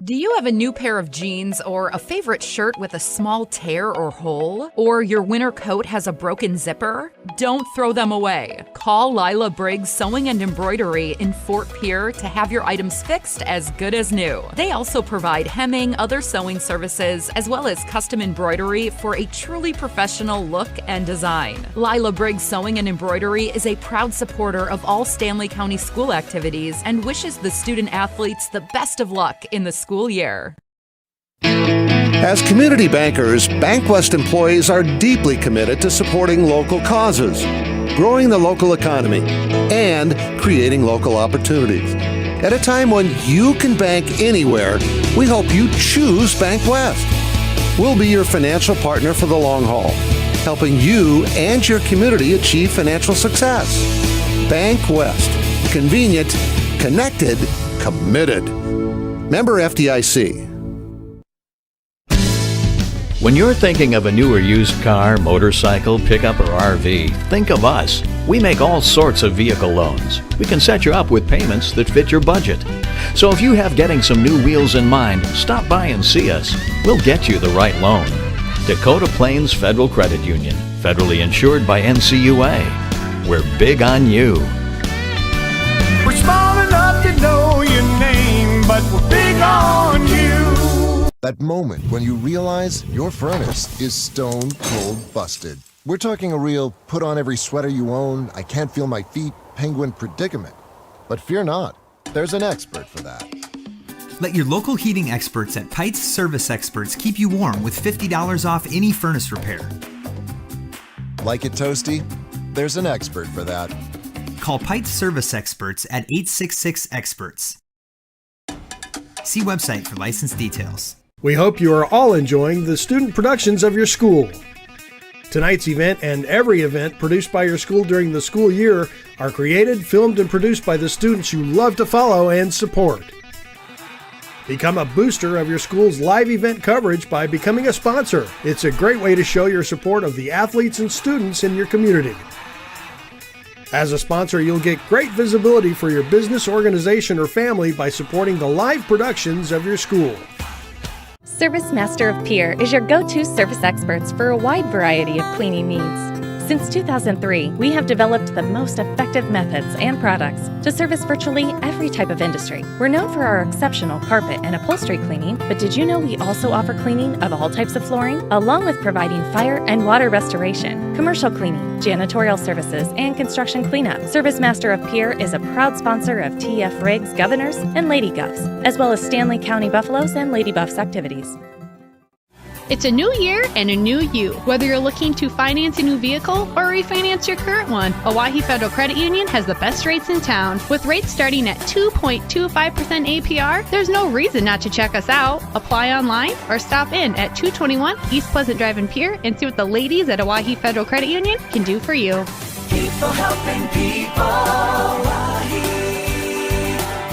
Do you have a new pair of jeans or a favorite shirt with a small tear or hole? Or your winter coat has a broken zipper? Don't throw them away. Call Lila Briggs Sewing and Embroidery in Fort Pierre to have your items fixed as good as new. They also provide hemming, other sewing services, as well as custom embroidery for a truly professional look and design. Lila Briggs Sewing and Embroidery is a proud supporter of all Stanley County school activities and wishes the student athletes the best of luck in the school year. As community bankers, BankWest employees are deeply committed to supporting local causes, growing the local economy, and creating local opportunities. At a time when you can bank anywhere, we hope you choose BankWest. We'll be your financial partner for the long haul, helping you and your community achieve financial success. BankWest. Convenient, connected, committed. Member FDIC. When you're thinking of a new or used car, motorcycle, pickup, or RV, think of us. We make all sorts of vehicle loans. We can set you up with payments that fit your budget. So if you have getting some new wheels in mind, stop by and see us. We'll get you the right loan. Dakota Plains Federal Credit Union, federally insured by NCUA. We're big on you. We're small enough to know your name, but we're big on you. That moment when you realize your furnace is stone cold busted. We're talking a real put on every sweater you own, I can't feel my feet, penguin predicament. But fear not, there's an expert for that. Let your local heating experts at Pites Service Experts keep you warm with $50 off any furnace repair. Like it toasty? There's an expert for that. Call Pites Service Experts at 866-EXPERTS. See website for license details. We hope you are all enjoying the student productions of your school. Tonight's event and every event produced by your school during the school year are created, filmed, and produced by the students you love to follow and support. Become a booster of your school's live event coverage by becoming a sponsor. It's a great way to show your support of the athletes and students in your community. As a sponsor, you'll get great visibility for your business, organization, or family by supporting the live productions of your school. Service Master of Pierre is your go-to service experts for a wide variety of cleaning needs. Since 2003, we have developed the most effective methods and products to service virtually every type of industry. We're known for our exceptional carpet and upholstery cleaning, but did you know we also offer cleaning of all types of flooring, along with providing fire and water restoration, commercial cleaning, janitorial services, and construction cleanup. Service Master of Pierre is a proud sponsor of TF Riggs Governors and Lady Govs, as well as Stanley County Buffaloes and Lady Buffs activities. It's a new year and a new you. Whether you're looking to finance a new vehicle or refinance your current one, Owyhee Federal Credit Union has the best rates in town. With rates starting at 2.25% APR, there's no reason not to check us out. Apply online or stop in at 221 East Pleasant Drive in Pierre and see what the ladies at Owyhee Federal Credit Union can do for you. People helping people.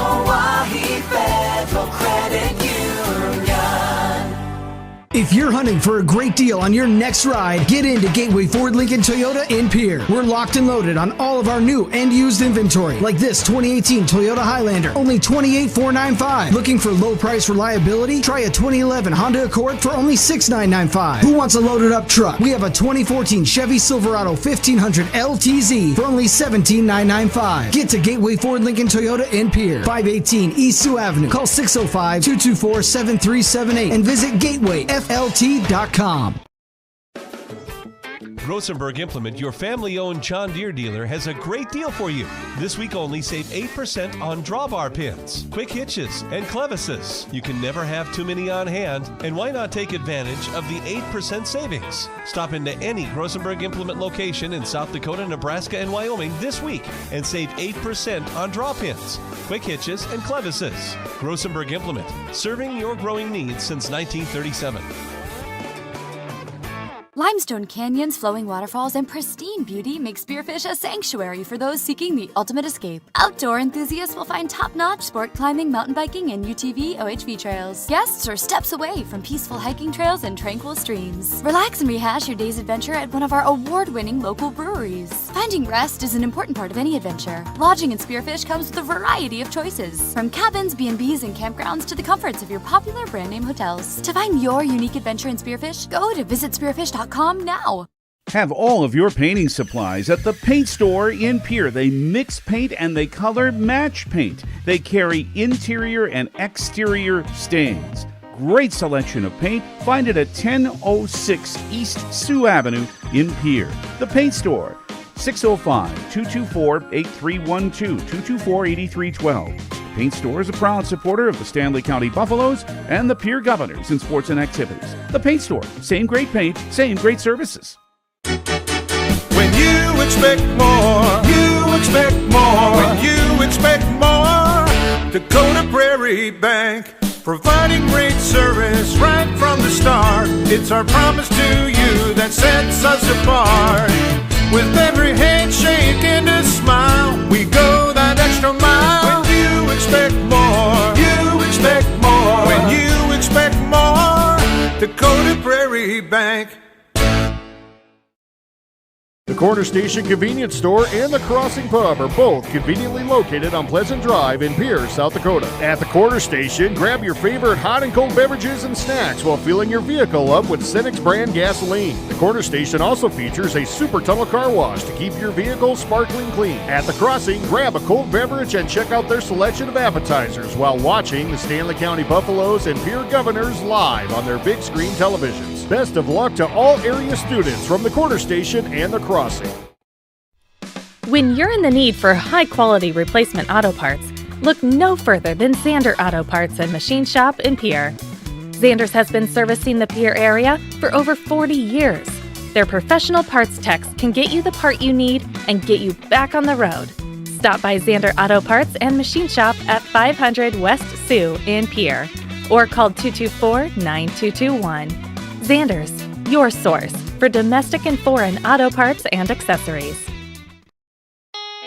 Owyhee Federal Credit Union. If you're hunting for a great deal on your next ride, get into Gateway Ford Lincoln Toyota in Pierre. We're locked and loaded on all of our new and used inventory, like this 2018 Toyota Highlander, only $28,495. Looking for low price reliability? Try a 2011 Honda Accord for only $6,995. Who wants a loaded up truck? We have a 2014 Chevy Silverado 1500 LTZ for only $17,995. Get to Gateway Ford Lincoln Toyota in Pierre, 518 East Sioux Avenue. Call 605-224-7378 and visit GatewayFLT.com. Rosenberg Implement, your family-owned John Deere dealer, has a great deal for you. This week only, save 8% on drawbar pins, quick hitches, and clevises. You can never have too many on hand, and why not take advantage of the 8% savings? Stop into any Rosenberg Implement location in South Dakota, Nebraska, and Wyoming this week and save 8% on draw pins, quick hitches, and clevises. Rosenberg Implement, serving your growing needs since 1937. Limestone canyons, flowing waterfalls, and pristine beauty make Spearfish a sanctuary for those seeking the ultimate escape. Outdoor enthusiasts will find top-notch sport climbing, mountain biking, and UTV OHV trails. Guests are steps away from peaceful hiking trails and tranquil streams. Relax and rehash your day's adventure at one of our award-winning local breweries. Finding rest is an important part of any adventure. Lodging in Spearfish comes with a variety of choices, from cabins, B&Bs, and campgrounds to the comforts of your popular brand-name hotels. To find your unique adventure in Spearfish, go to visitspearfish.com now. Have all of your painting supplies at the paint store in Pierre. They mix paint and they color match paint. They carry interior and exterior stains. Great selection of paint. Find it at 1006 East Sioux Avenue in Pierre. The Paint Store, 605-224-8312, 224-8312. Paint Store is a proud supporter of the Stanley County Buffaloes and the Pierre Governors in sports and activities. The Paint Store, same great paint, same great services. When you expect more, you expect more. When you expect more, Dakota Prairie Bank, providing great service right from the start. It's our promise to you that sets us apart. With every handshake and a smile, we go that extra mile. When you expect more, you expect more. When you expect more, Dakota Prairie Bank. The Corner Station Convenience Store and the Crossing Pub are both conveniently located on Pleasant Drive in Pierce, South Dakota. At the Corner Station, grab your favorite hot and cold beverages and snacks while filling your vehicle up with Cenex brand gasoline. The Corner Station also features a super tunnel car wash to keep your vehicle sparkling clean. At the Crossing, grab a cold beverage and check out their selection of appetizers while watching the Stanley County Buffaloes and Pierre Governors live on their big screen televisions. Best of luck to all area students from the Corner Station and the Crossing. When you're in the need for high-quality replacement auto parts, look no further than Zander Auto Parts and Machine Shop in Pierre. Zander's has been servicing the Pierre area for over 40 years. Their professional parts techs can get you the part you need and get you back on the road. Stop by Zander Auto Parts and Machine Shop at 500 West Sioux in Pierre or call 224-9221. Zander's, your source for domestic and foreign auto parts and accessories.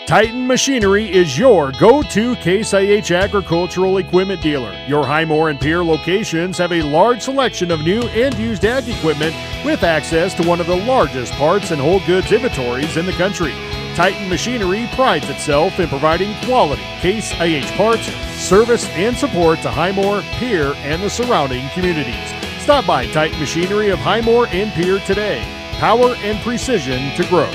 Titan Machinery is your go-to Case IH agricultural equipment dealer. Your Highmore and Pierre locations have a large selection of new and used ag equipment with access to one of the largest parts and whole goods inventories in the country. Titan Machinery prides itself in providing quality Case IH parts, service, and support to Highmore, Pierre, and the surrounding communities. Stop by Titan Machinery of Highmore and Pierre today. Power and precision to grow.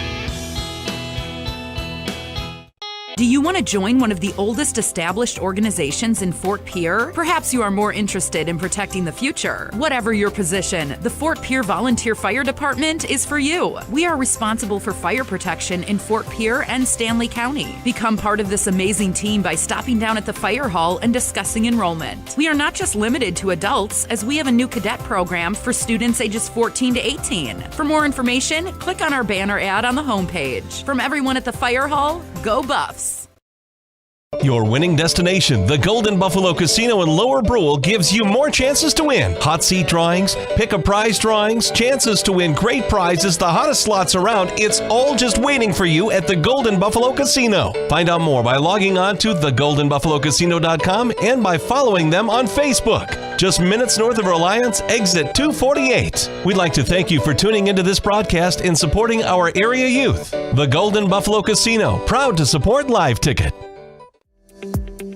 Do you want to join one of the oldest established organizations in Fort Pierre? Perhaps you are more interested in protecting the future. Whatever your position, the Fort Pierre Volunteer Fire Department is for you. We are responsible for fire protection in Fort Pierre and Stanley County. Become part of this amazing team by stopping down at the fire hall and discussing enrollment. We are not just limited to adults, as we have a new cadet program for students ages 14 to 18. For more information, click on our banner ad on the homepage. From everyone at the fire hall, go Buffs! Your winning destination, the Golden Buffalo Casino in Lower Brule, gives you more chances to win. Hot seat drawings, pick a prize drawings, chances to win great prizes, the hottest slots around. It's all just waiting for you at the Golden Buffalo Casino. Find out more by logging on to thegoldenbuffalocasino.com and by following them on Facebook. Just minutes north of Reliance, exit 248. We'd like to thank you for tuning into this broadcast and supporting our area youth. The Golden Buffalo Casino, proud to support Live Ticket.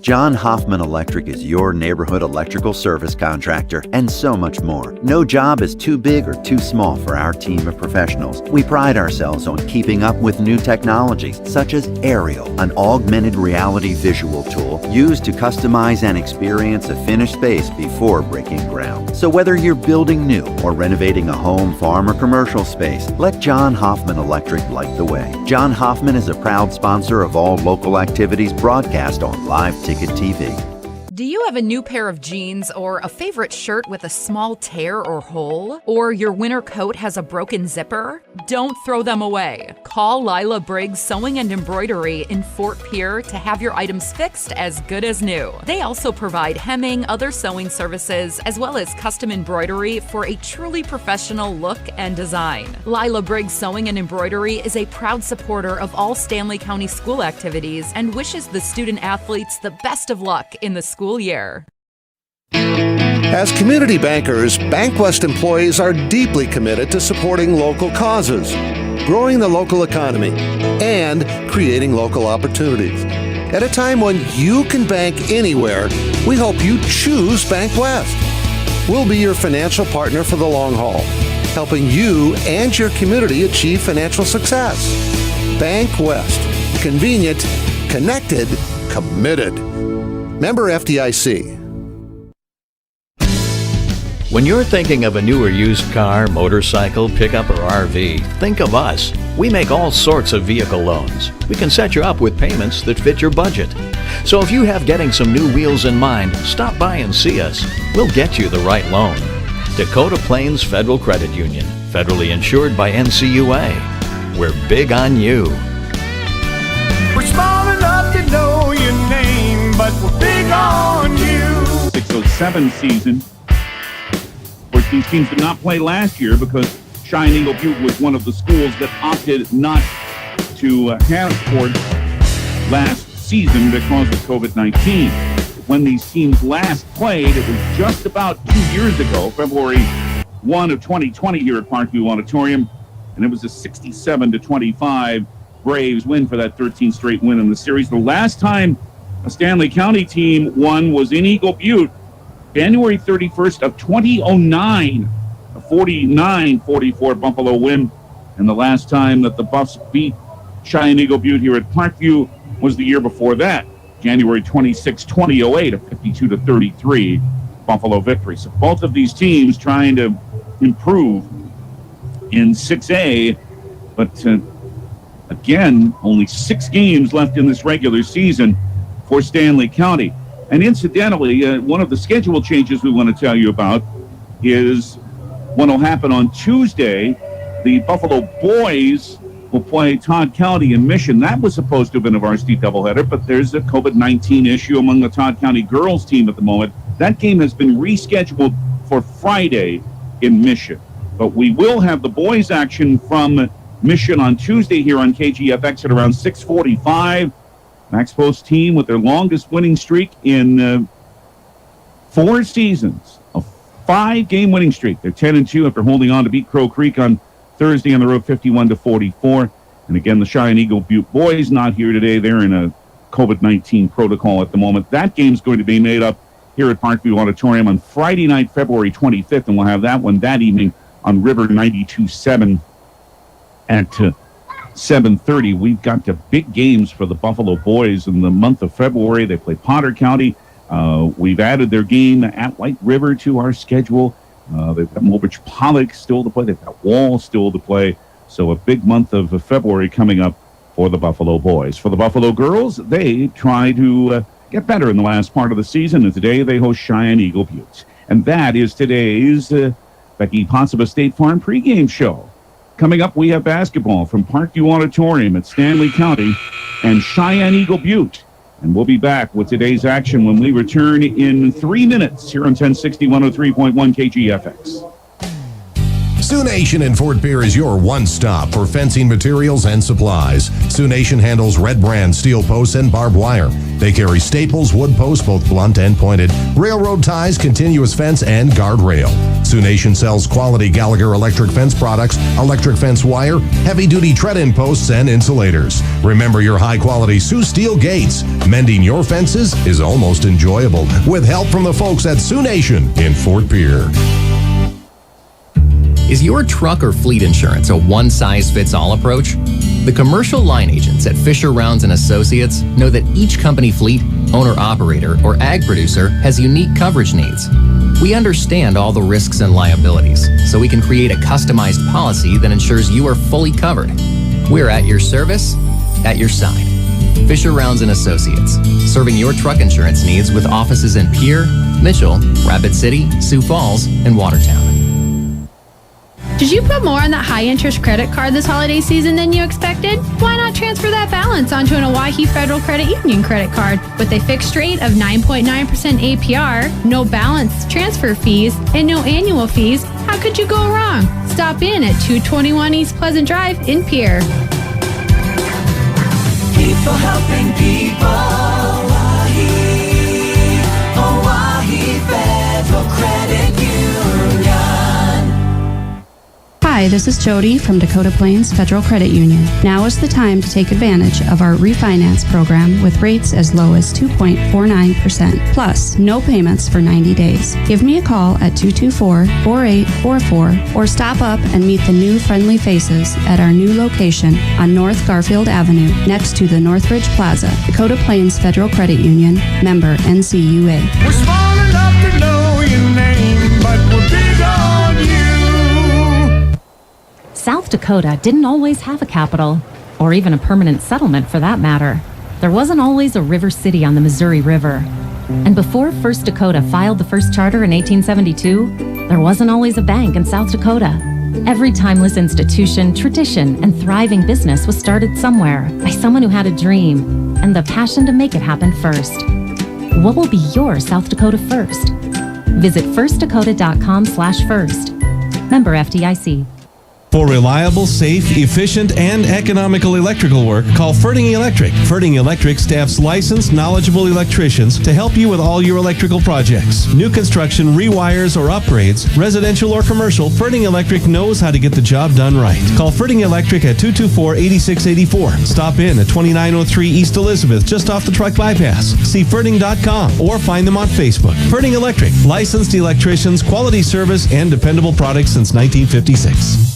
John Hoffman Electric is your neighborhood electrical service contractor and so much more. No job is too big or too small for our team of professionals. We pride ourselves on keeping up with new technologies such as Aerial, an augmented reality visual tool used to customize and experience a finished space before breaking ground. So whether you're building new or renovating a home, farm, or commercial space, let John Hoffman Electric light the way. John Hoffman is a proud sponsor of all local activities broadcast on Live Ticket TV. Do you have a new pair of jeans or a favorite shirt with a small tear or hole? Or your winter coat has a broken zipper? Don't throw them away. Call Lila Briggs Sewing and Embroidery in Fort Pierre to have your items fixed as good as new. They also provide hemming, other sewing services, as well as custom embroidery for a truly professional look and design. Lila Briggs Sewing and Embroidery is a proud supporter of all Stanley County school activities and wishes the student athletes the best of luck in the school year. As community bankers, BankWest employees are deeply committed to supporting local causes, growing the local economy, and creating local opportunities. At a time when you can bank anywhere, we hope you choose BankWest. We'll be your financial partner for the long haul, helping you and your community achieve financial success. BankWest. Convenient, connected, committed. Member FDIC. When you're thinking of a new or used car, motorcycle, pickup, or RV, think of us. We make all sorts of vehicle loans. We can set you up with payments that fit your budget. So if you have getting some new wheels in mind, stop by and see us. We'll get you the right loan. Dakota Plains Federal Credit Union, federally insured by NCUA. We're big on you. We're small enough to know your name, but we're big on you. 607 season. Of course, these teams did not play last year because Cheyenne-Eagle Butte was one of the schools that opted not to have sports last season because of COVID-19. When these teams last played, it was just about 2 years ago, February 1 of 2020 here at Parkview Auditorium, and it was a 67-25 Braves win for that 13th straight win in the series. The last time a Stanley County team won was in Eagle Butte, January 31st of 2009, a 49-44 Buffalo win. And the last time that the Buffs beat Cheyenne-Eagle Butte here at Parkview was the year before that, January 26, 2008, a 52-33 Buffalo victory. So both of these teams trying to improve in 6A, but again, only 6 games left in this regular season for Stanley County. And incidentally, one of the schedule changes we want to tell you about is what will happen on Tuesday. The Buffalo boys will play Todd County in Mission. That was supposed to have been a varsity doubleheader, but there's a COVID-19 issue among the Todd County girls team at the moment. That game has been rescheduled for Friday in Mission. But we will have the boys action from Mission on Tuesday here on KGFX at around 6:45. Max Post's team with their longest winning streak in 4 seasons, a 5-game winning streak. They're 10-2 after holding on to beat Crow Creek on Thursday on the road 51-44. And again, the Cheyenne-Eagle Butte boys not here today. They're in a COVID-19 protocol at the moment. That game's going to be made up here at Parkview Auditorium on Friday night, February 25th, and we'll have that one that evening on River 92.7 at 7:30. We've got the big games for the Buffalo boys in the month of February. They play Potter County. We've added their game at White River to our schedule. They've got Mulbridge Pollock still to play. They've got Wall still to play. So a big month of February coming up for the Buffalo boys. For the Buffalo girls, they try to get better in the last part of the season, and today they host Cheyenne-Eagle Butte. And that is today's Becky Possible State Farm pregame show. Coming up, we have basketball from Parkview Auditorium at Stanley County and Cheyenne-Eagle Butte. And we'll be back with today's action when we return in 3 minutes here on 1060 103.1 KGFX. Sioux Nation in Fort Pierre is your one-stop for fencing materials and supplies. Sioux Nation handles Red Brand steel posts and barbed wire. They carry staples, wood posts, both blunt and pointed, railroad ties, continuous fence, and guardrail. Sioux Nation sells quality Gallagher electric fence products, electric fence wire, heavy-duty tread-in posts, and insulators. Remember your high-quality Sioux steel gates. Mending your fences is almost enjoyable with help from the folks at Sioux Nation in Fort Pierre. Is your truck or fleet insurance a one-size-fits-all approach? The commercial line agents at Fisher Rounds & Associates know that each company fleet, owner-operator, or ag producer has unique coverage needs. We understand all the risks and liabilities, so we can create a customized policy that ensures you are fully covered. We're at your service, at your side. Fisher Rounds and Associates, serving your truck insurance needs with offices in Pierre, Mitchell, Rapid City, Sioux Falls, and Watertown. Did you put more on that high-interest credit card this holiday season than you expected? Why not transfer that balance onto an Owyhee Federal Credit Union credit card with a fixed rate of 9.9% APR, no balance transfer fees, and no annual fees? How could you go wrong? Stop in at 221 East Pleasant Drive in Pierre. People helping people. Owyhee Federal Credit Union. Hi, this is Jody from Dakota Plains Federal Credit Union. Now is the time to take advantage of our refinance program with rates as low as 2.49%, plus no payments for 90 days. Give me a call at 224-4844 or stop up and meet the new friendly faces at our new location on North Garfield Avenue next to the Northridge Plaza. Dakota Plains Federal Credit Union, member NCUA. We're small enough to know your name, but we're big on you. South Dakota didn't always have a capital, or even a permanent settlement for that matter. There wasn't always a river city on the Missouri River. And before First Dakota filed the first charter in 1872, there wasn't always a bank in South Dakota. Every timeless institution, tradition, and thriving business was started somewhere by someone who had a dream and the passion to make it happen first. What will be your South Dakota first? Visit firstdakota.com/first. Member FDIC. For reliable, safe, efficient, and economical electrical work, call Ferding Electric. Ferding Electric staffs licensed, knowledgeable electricians to help you with all your electrical projects. New construction, rewires, or upgrades, residential or commercial, Ferding Electric knows how to get the job done right. Call Ferding Electric at 224-8684. Stop in at 2903 East Elizabeth, just off the truck bypass. See Ferding.com or find them on Facebook. Ferding Electric, licensed electricians, quality service, and dependable products since 1956.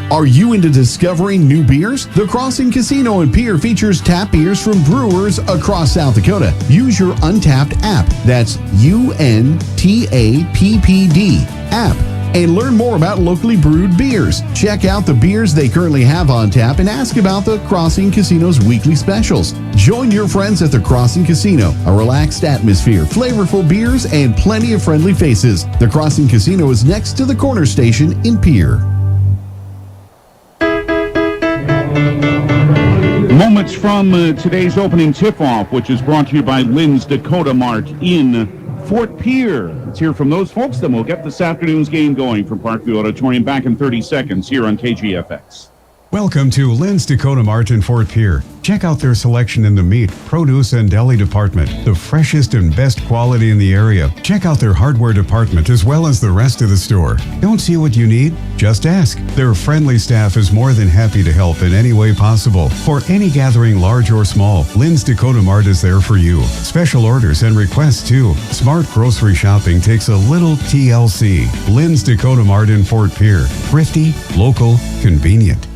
Are you into discovering new beers? The Crossing Casino in Pierre features tap beers from brewers across South Dakota. Use your Untapped app. That's UNTAPPD app. And learn more about locally brewed beers. Check out the beers they currently have on tap and ask about the Crossing Casino's weekly specials. Join your friends at the Crossing Casino. A relaxed atmosphere, flavorful beers, and plenty of friendly faces. The Crossing Casino is next to the Corner Station in Pierre. Moments from today's opening tip-off, which is brought to you by Lynn's Dakota Mart in Fort Pierre. Let's hear from those folks, then we'll get this afternoon's game going from Parkview Auditorium back in 30 seconds here on KGFX. Welcome to Lynn's Dakota Mart in Fort Pierre. Check out their selection in the meat, produce, and deli department, the freshest and best quality in the area. Check out their hardware department as well as the rest of the store. Don't see what you need? Just ask. Their friendly staff is more than happy to help in any way possible. For any gathering, large or small, Lynn's Dakota Mart is there for you. Special orders and requests too. Smart grocery shopping takes a little TLC. Lynn's Dakota Mart in Fort Pierre. Thrifty, local, convenient.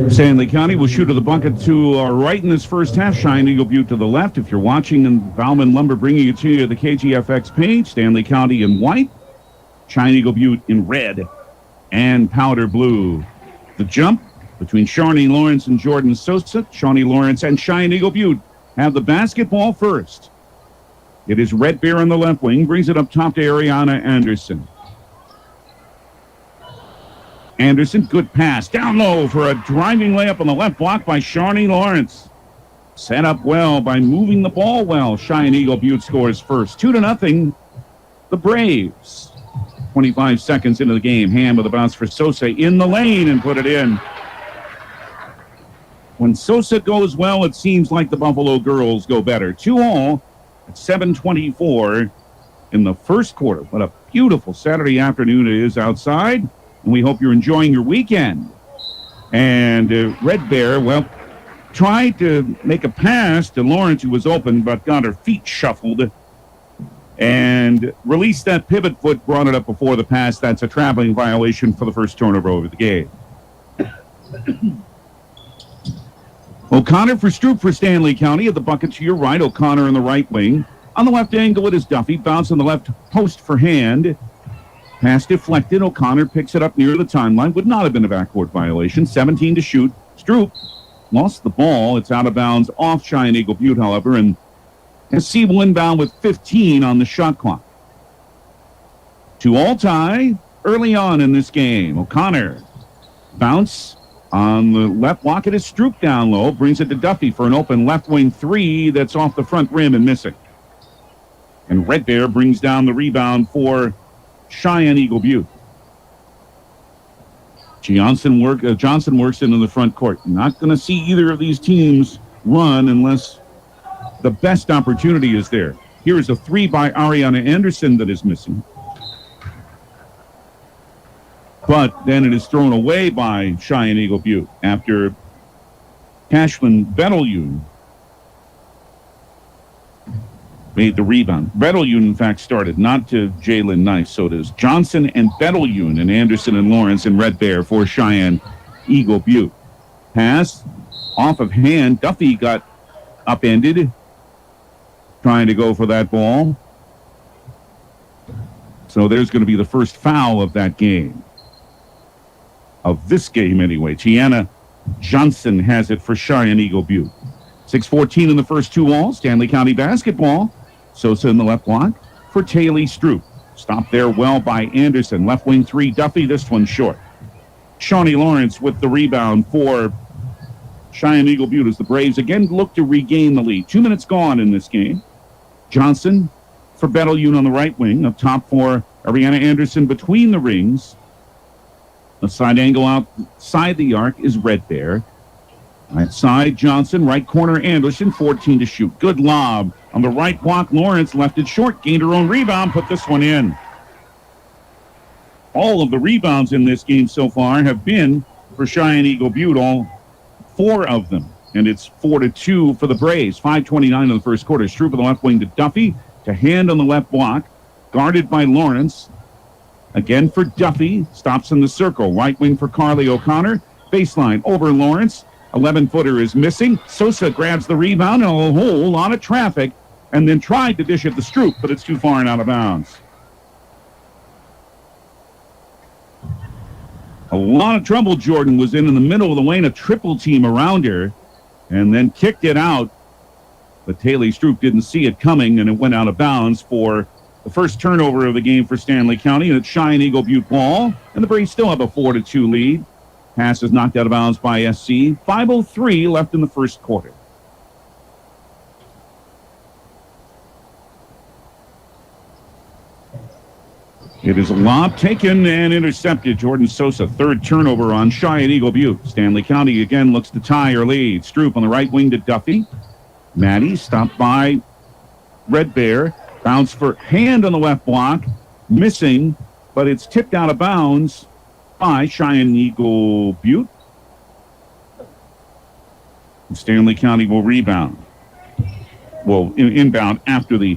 Stanley County will shoot to the bucket to our right in this first half. Cheyenne-Eagle Butte to the left. If you're watching, and Valmon Lumber bringing it to you, the KGFX page. Stanley County in white, Cheyenne-Eagle Butte in red and powder blue. The jump between Shawnee Lawrence and Jordan Sosa. Shawnee Lawrence and Cheyenne-Eagle Butte have the basketball first. It is Red Bear on the left wing, brings it up top to Ariana Anderson. Anderson, good pass, down low for a driving layup on the left block by Shawnee Lawrence. Set up well by moving the ball well. Cheyenne-Eagle Butte scores first. 2-0, the Braves. 25 seconds into the game. Ham with a bounce for Sosa in the lane and put it in. When Sosa goes well, it seems like the Buffalo Girls go better. 2-all at 7:24 in the first quarter. What a beautiful Saturday afternoon it is outside. And we hope you're enjoying your weekend. And Red Bear, well, tried to make a pass to Lawrence, who was open, but got her feet shuffled and released that pivot foot, brought it up before the pass. That's a traveling violation for the first turnover over the game. O'Connor for Stroop for Stanley County at the bucket to your right. O'Connor in the right wing. On the left angle, it is Duffy. Bounce on the left post for Hand. Pass deflected. O'Connor picks it up near the timeline. Would not have been a backcourt violation. 17 to shoot. Stroop lost the ball. It's out of bounds off Cheyenne-Eagle Butte, however, and SC will inbound with 15 on the shot clock. 2-all tie early on in this game. O'Connor bounce on the left block. It is Stroop down low, brings it to Duffy for an open left wing three that's off the front rim and missing. And Red Bear brings down the rebound for Cheyenne-Eagle Butte. Johnson works into the front court. Not going to see either of these teams run unless the best opportunity is there. Here is a three by Ariana Anderson that is missing. But then it is thrown away by Cheyenne-Eagle Butte after Cashlyn Bettelune made the rebound. Bettelune, in fact, started, not to Jalen Nice. So it is Johnson and Bettelune and Anderson and Lawrence and Red Bear for Cheyenne-Eagle Butte. Pass off of hand. Duffy got upended trying to go for that ball. So there's going to be the first foul of that game. Of this game, anyway. Tiana Johnson has it for Cheyenne-Eagle Butte. 6:14 in the first 2-all. Stanley County basketball. Sosa in the left block for Taylor Stroop. Stopped there well by Anderson. Left wing three, Duffy. This one short. Shawnee Lawrence with the rebound for Cheyenne-Eagle Butte as the Braves again look to regain the lead. 2 minutes gone in this game. Johnson for Bettelune on the right wing. Up top for Ariana Anderson between the rings. The side angle outside the arc is Red Bear. Right side, Johnson. Right corner, Anderson. 14 to shoot. Good lob. On the right block, Lawrence left it short. Gained her own rebound. Put this one in. All of the rebounds in this game so far have been for Cheyenne-Eagle Butte. All 4 of them. And it's 4-2 for the Braves. 5:29 in the first quarter. Stroop on the left wing to Duffy. To Hand on the left block. Guarded by Lawrence. Again for Duffy. Stops in the circle. Right wing for Carly O'Connor. Baseline over Lawrence. 11-footer is missing. Sosa grabs the rebound and a whole lot of traffic and then tried to dish it to Stroop, but it's too far and out of bounds. A lot of trouble Jordan was in the middle of the lane, a triple team around her, and then kicked it out. But Taylor Stroop didn't see it coming, and it went out of bounds for the first turnover of the game for Stanley County. And it's Cheyenne-Eagle Butte ball, and the Braves still have a 4-2 lead. Pass is knocked out of bounds by SC. 5:03 left in the first quarter. It is a lob taken and intercepted. Jordan Sosa, third turnover on Cheyenne-Eagle Butte. Stanley County again looks to tie or lead. Stroop on the right wing to Duffy. Maddie stopped by Red Bear. Bounce for Hand on the left block. Missing, but it's tipped out of bounds by Cheyenne-Eagle Butte. Stanley County will rebound. Well, inbound after the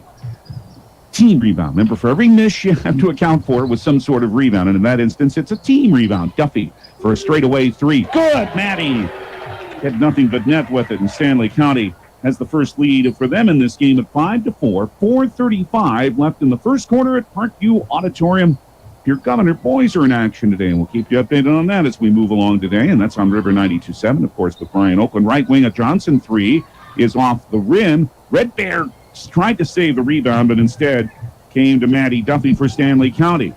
team rebound. Remember, for every miss you have to account for with some sort of rebound, and in that instance, it's a team rebound. Duffy for a straightaway three. Good, Maddie! Had nothing but net with it, and Stanley County has the first lead for them in this game at 5-4. 4:35 left in the first quarter at Parkview Auditorium. Your Governor boys are in action today, and we'll keep you updated on that as we move along today, and that's on River 92.7, of course, with Brian Oakland. Right wing, a Johnson three is off the rim. Red Bear tried to save the rebound, but instead came to Maddie Duffy for Stanley County.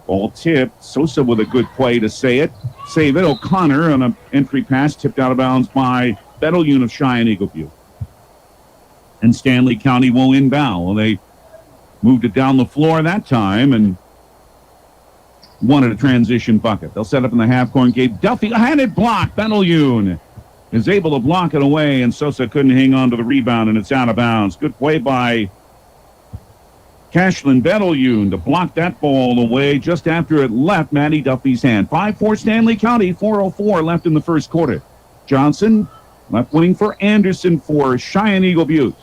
Ball tipped. Sosa with a good play to save it. O'Connor on an entry pass tipped out of bounds by Bettelune of Cheyenne-Eagle Butte. And Stanley County will inbound. Well, they moved it down the floor that time and wanted a transition bucket. They'll set up in the half-court. Gave Duffy a handed block. Bettelune is able to block it away, and Sosa couldn't hang on to the rebound, and it's out of bounds. Good play by Cashlyn Bettelune to block that ball away just after it left Maddie Duffy's hand. 5-4 Stanley County, 4:04 left in the first quarter. Johnson, left wing for Anderson for Cheyenne-Eagle Butte.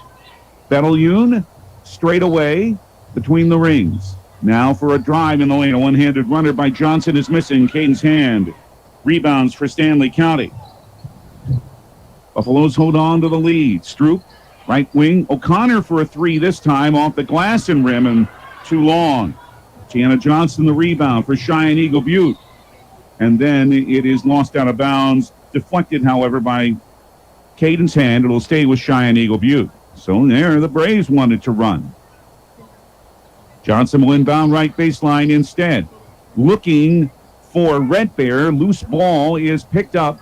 Bettelune, straight away between the rings. Now for a drive in the lane. A one-handed runner by Johnson is missing. Caden's hand. Rebounds for Stanley County. Buffaloes hold on to the lead. Stroop, right wing. O'Connor for a three this time off the glass and rim and too long. Tiana Johnson the rebound for Cheyenne-Eagle Butte. And then it is lost out of bounds. Deflected, however, by Caden's hand. It'll stay with Cheyenne-Eagle Butte. So there, the Braves wanted to run. Johnson will inbound right baseline instead. Looking for Red Bear. Loose ball is picked up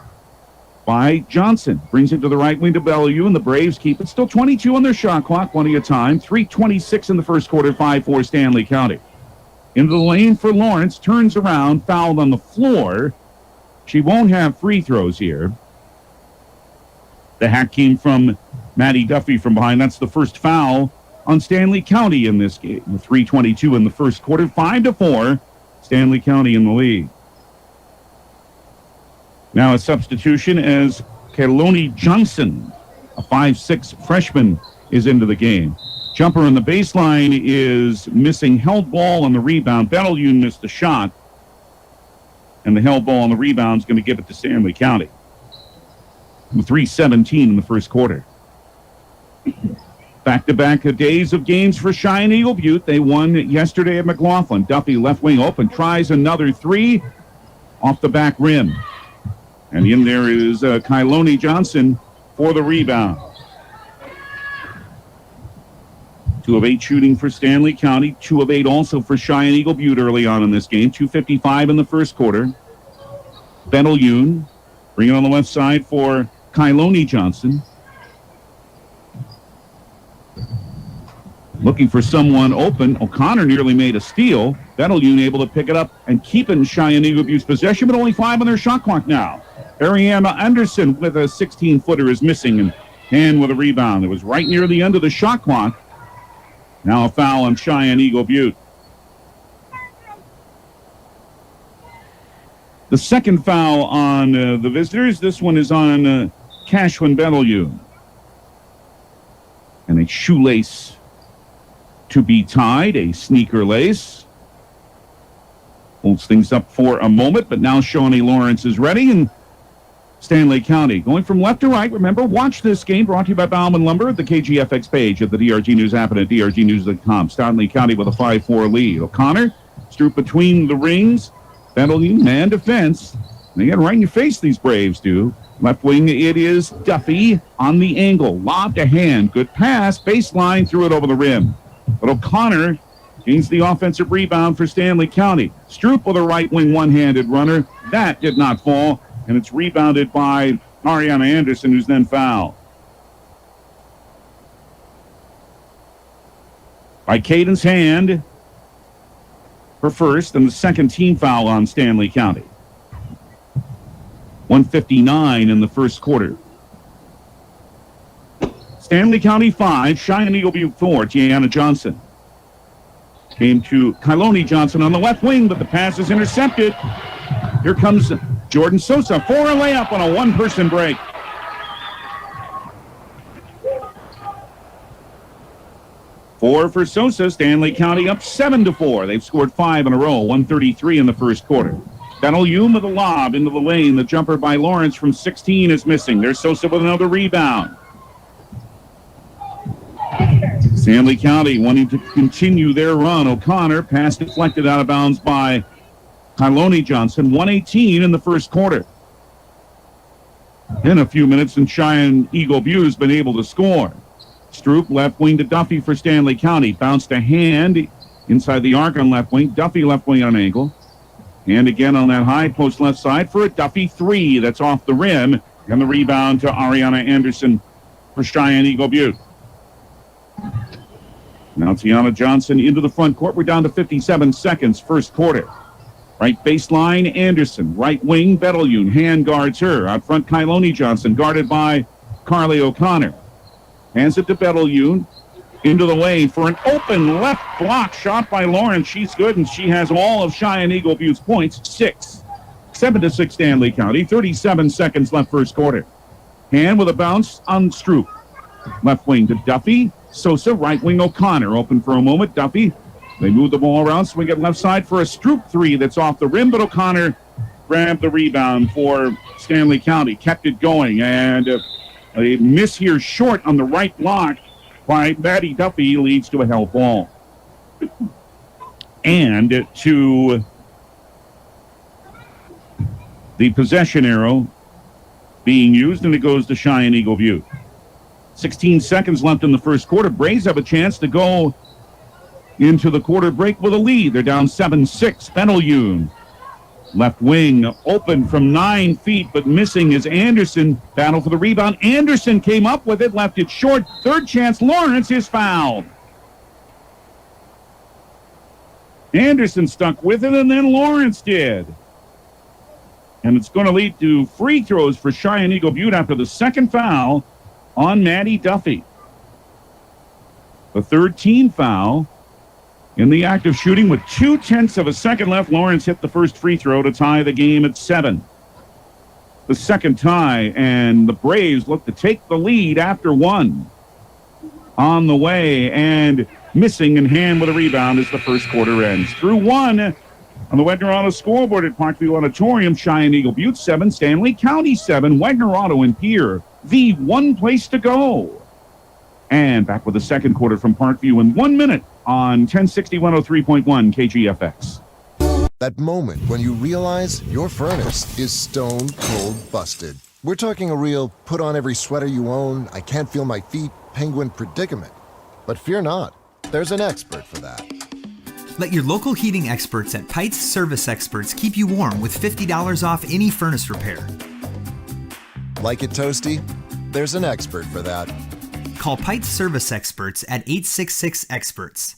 by Johnson. Brings it to the right wing to Bellew, and the Braves keep it. Still 22 on their shot clock, plenty of time. 3:26 in the first quarter, 5-4 Stanley County. Into the lane for Lawrence, turns around, fouled on the floor. She won't have free throws here. The hack came from Maddie Duffy from behind. That's the first foul on Stanley County in this game. 3:22 in the first quarter, 5-4, Stanley County in the lead. Now a substitution as Kailoni Johnson, a 5'6" freshman, is into the game. Jumper on the baseline is missing. Held ball on the rebound. Bellew missed the shot. And the held ball on the rebound is going to give it to Stanley County. 3:17 in the first quarter. Back-to-back days of games for Cheyenne-Eagle Butte. They won yesterday at McLaughlin. Duffy left wing open. Tries another three off the back rim. And in there is Kailoni Johnson for the rebound. 2 of 8 shooting for Stanley County. 2 of 8 also for Cheyenne-Eagle Butte early on in this game. 2:55 in the first quarter. Bellew bring it on the left side for Kailoni Johnson. Looking for someone open. O'Connor nearly made a steal. Bellew able to pick it up and keep it in Cheyenne-Eagle Butte's possession, but only 5 on their shot clock now. Ariana Anderson with a 16-footer is missing, and Hand with a rebound. It was right near the end of the shot clock. Now a foul on Cheyenne-Eagle Butte. The second foul on the visitors. This one is on Cashwin Bellew. And a shoelace to be tied, a sneaker lace. Holds things up for a moment, but now Shawnee Lawrence is ready, and Stanley County going from left to right. Remember, watch this game brought to you by Bauman Lumber at the KGFX page of the DRG News app and at drgnews.com. Stanley County with a 5-4 lead. O'Connor, Stroop between the rings. Bellew, man defense. They get right in your face, these Braves do. Left wing, it is Duffy on the angle. Lob to Hand. Good pass. Baseline, threw it over the rim. But O'Connor gains the offensive rebound for Stanley County. Stroop with a right wing one-handed runner. That did not fall. And it's rebounded by Ariana Anderson, who's then fouled. By Caden's Hand, her first, and the second team foul on Stanley County. 1:59 in the first quarter. Stanley County 5, Cheyenne-Eagle Butte 4, Tiana Johnson. Came to Kailoni Johnson on the left wing, but the pass is intercepted. Here comes Jordan Sosa for a layup on a one-person break. Four for Sosa. Stanley County up 7-4. They've scored 5 in a row. 1:33 in the first quarter. Bellew with a lob into the lane. The jumper by Lawrence from 16 is missing. There's Sosa with another rebound. Stanley County wanting to continue their run. O'Connor, pass deflected out of bounds by Kailoni Johnson. 1:18 in the first quarter. In a few minutes, and Cheyenne-Eagle Butte has been able to score. Stroop left wing to Duffy for Stanley County. Bounce to Hand inside the arc on left wing. Duffy left wing on angle. And again on that high post left side for a Duffy three that's off the rim. And the rebound to Ariana Anderson for Cheyenne-Eagle Butte. Now Tiana Johnson into the front court. We're down to 57 seconds, first quarter. Right baseline, Anderson. Right wing, Bellew. Hand guards her. Out front, Kailoni Johnson, guarded by Carly O'Connor. Hands it to Bellew. Into the lane for an open left block shot by Lawrence. She's good, and she has all of Cheyenne-Eagle Butte's points. 7-6 Stanley County. 37 seconds left first quarter. Hand with a bounce on Stroop. Left wing to Duffy. Sosa, right wing O'Connor. Open for a moment. Duffy. They move the ball around, swing it left side for a Stroop three that's off the rim, but O'Connor grabbed the rebound for Stanley County. Kept it going, and a miss here short on the right block by Maddie Duffy leads to a held ball. And to the possession arrow being used, and it goes to Cheyenne-Eagle Butte. 16 seconds left in the first quarter. Braves have a chance to go into the quarter break with a lead. They're down 7-6. Fenelune, left wing, open from 9 feet, but missing is Anderson. Battle for the rebound. Anderson came up with it, left it short. Third chance, Lawrence is fouled. Anderson stuck with it, and then Lawrence did. And it's going to lead to free throws for Cheyenne-Eagle Butte after the second foul on Maddie Duffy. The third team foul. In the act of shooting with 0.2 of a second left, Lawrence hit the first free throw to tie the game at 7. The second tie, and the Braves look to take the lead after 1. On the way, and missing in hand with a rebound as the first quarter ends. Through 1 on the Wagner Auto scoreboard at Parkview Auditorium, Cheyenne-Eagle Butte 7, Stanley County 7, Wagner Auto and Pier, the one place to go. And back with the second quarter from Parkview in 1 minute on 1060 103.1 KGFX. That moment when you realize your furnace is stone cold busted. We're talking a real put on every sweater you own, I can't feel my feet, penguin predicament. But fear not, there's an expert for that. Let your local heating experts at Pites Service Experts keep you warm with $50 off any furnace repair. Like it toasty? There's an expert for that. Call Pites Service Experts at 866-EXPERTS.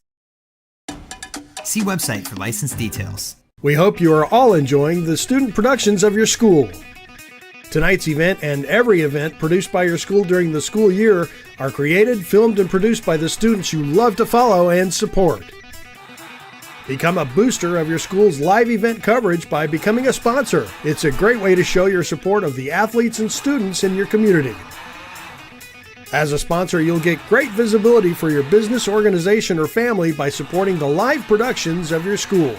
See website for license details. We hope you are all enjoying the student productions of your school. Tonight's event and every event produced by your school during the school year are created, filmed, and produced by the students you love to follow and support. Become a booster of your school's live event coverage by becoming a sponsor. It's a great way to show your support of the athletes and students in your community. As a sponsor, you'll get great visibility for your business, organization, or family by supporting the live productions of your school.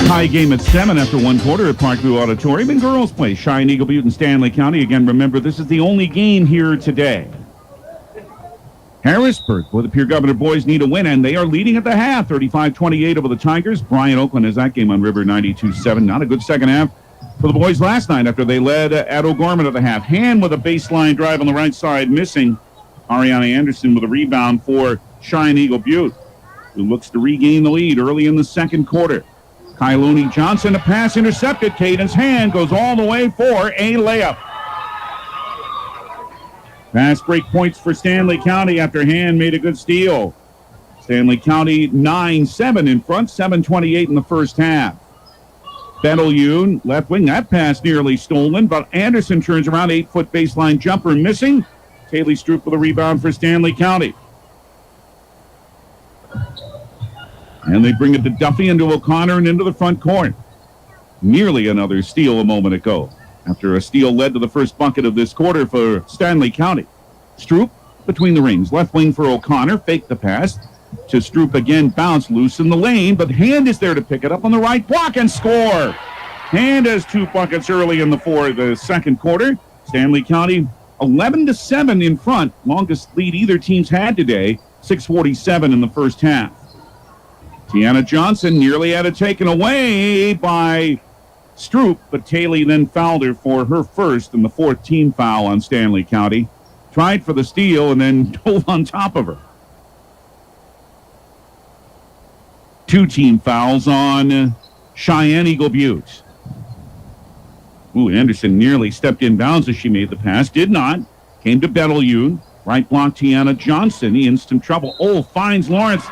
Tie game at 7 after 1 quarter at Parkview Auditorium in girls play. Cheyenne-Eagle Butte and Stanley County. Again, remember, this is the only game here today. Harrisburg, where the Pure Governor boys need a win, and they are leading at the half, 35-28 over the Tigers. Brian Oakland has that game on River 92-7. Not a good second half for the boys last night after they led at O'Gorman at the half. Hand with a baseline drive on the right side, missing. Ariana Anderson with a rebound for Cheyenne-Eagle Butte, who looks to regain the lead early in the second quarter. Kyloni Johnson, a pass intercepted. Caden's hand goes all the way for a layup. Fast break points for Stanley County after Hand made a good steal. Stanley County 9-7 in front, 7:28 in the first half. Fenelune, left wing, that pass nearly stolen, but Anderson turns around, 8-foot baseline jumper missing. Kaylee Stroop with a rebound for Stanley County. And they bring it to Duffy into O'Connor and into the front court. Nearly another steal a moment ago, after a steal led to the first bucket of this quarter for Stanley County. Stroop between the rings. Left wing for O'Connor. Faked the pass to Stroop again. Bounce loose in the lane, but Hand is there to pick it up on the right block and score. Hand has 2 buckets early in the second quarter. Stanley County 11-7 in front. Longest lead either team's had today. 6:47 in the first half. Tiana Johnson nearly had it taken away by Stroop, but Taylor then fouled her for her first and the 4th team foul on Stanley County. Tried for the steal and then dove on top of her. 2 team fouls on Cheyenne-Eagle Butte. Anderson nearly stepped in bounds as she made the pass. Did not. Came to Fenelune. Right block Tiana Johnson. Instant trouble. Finds Lawrence,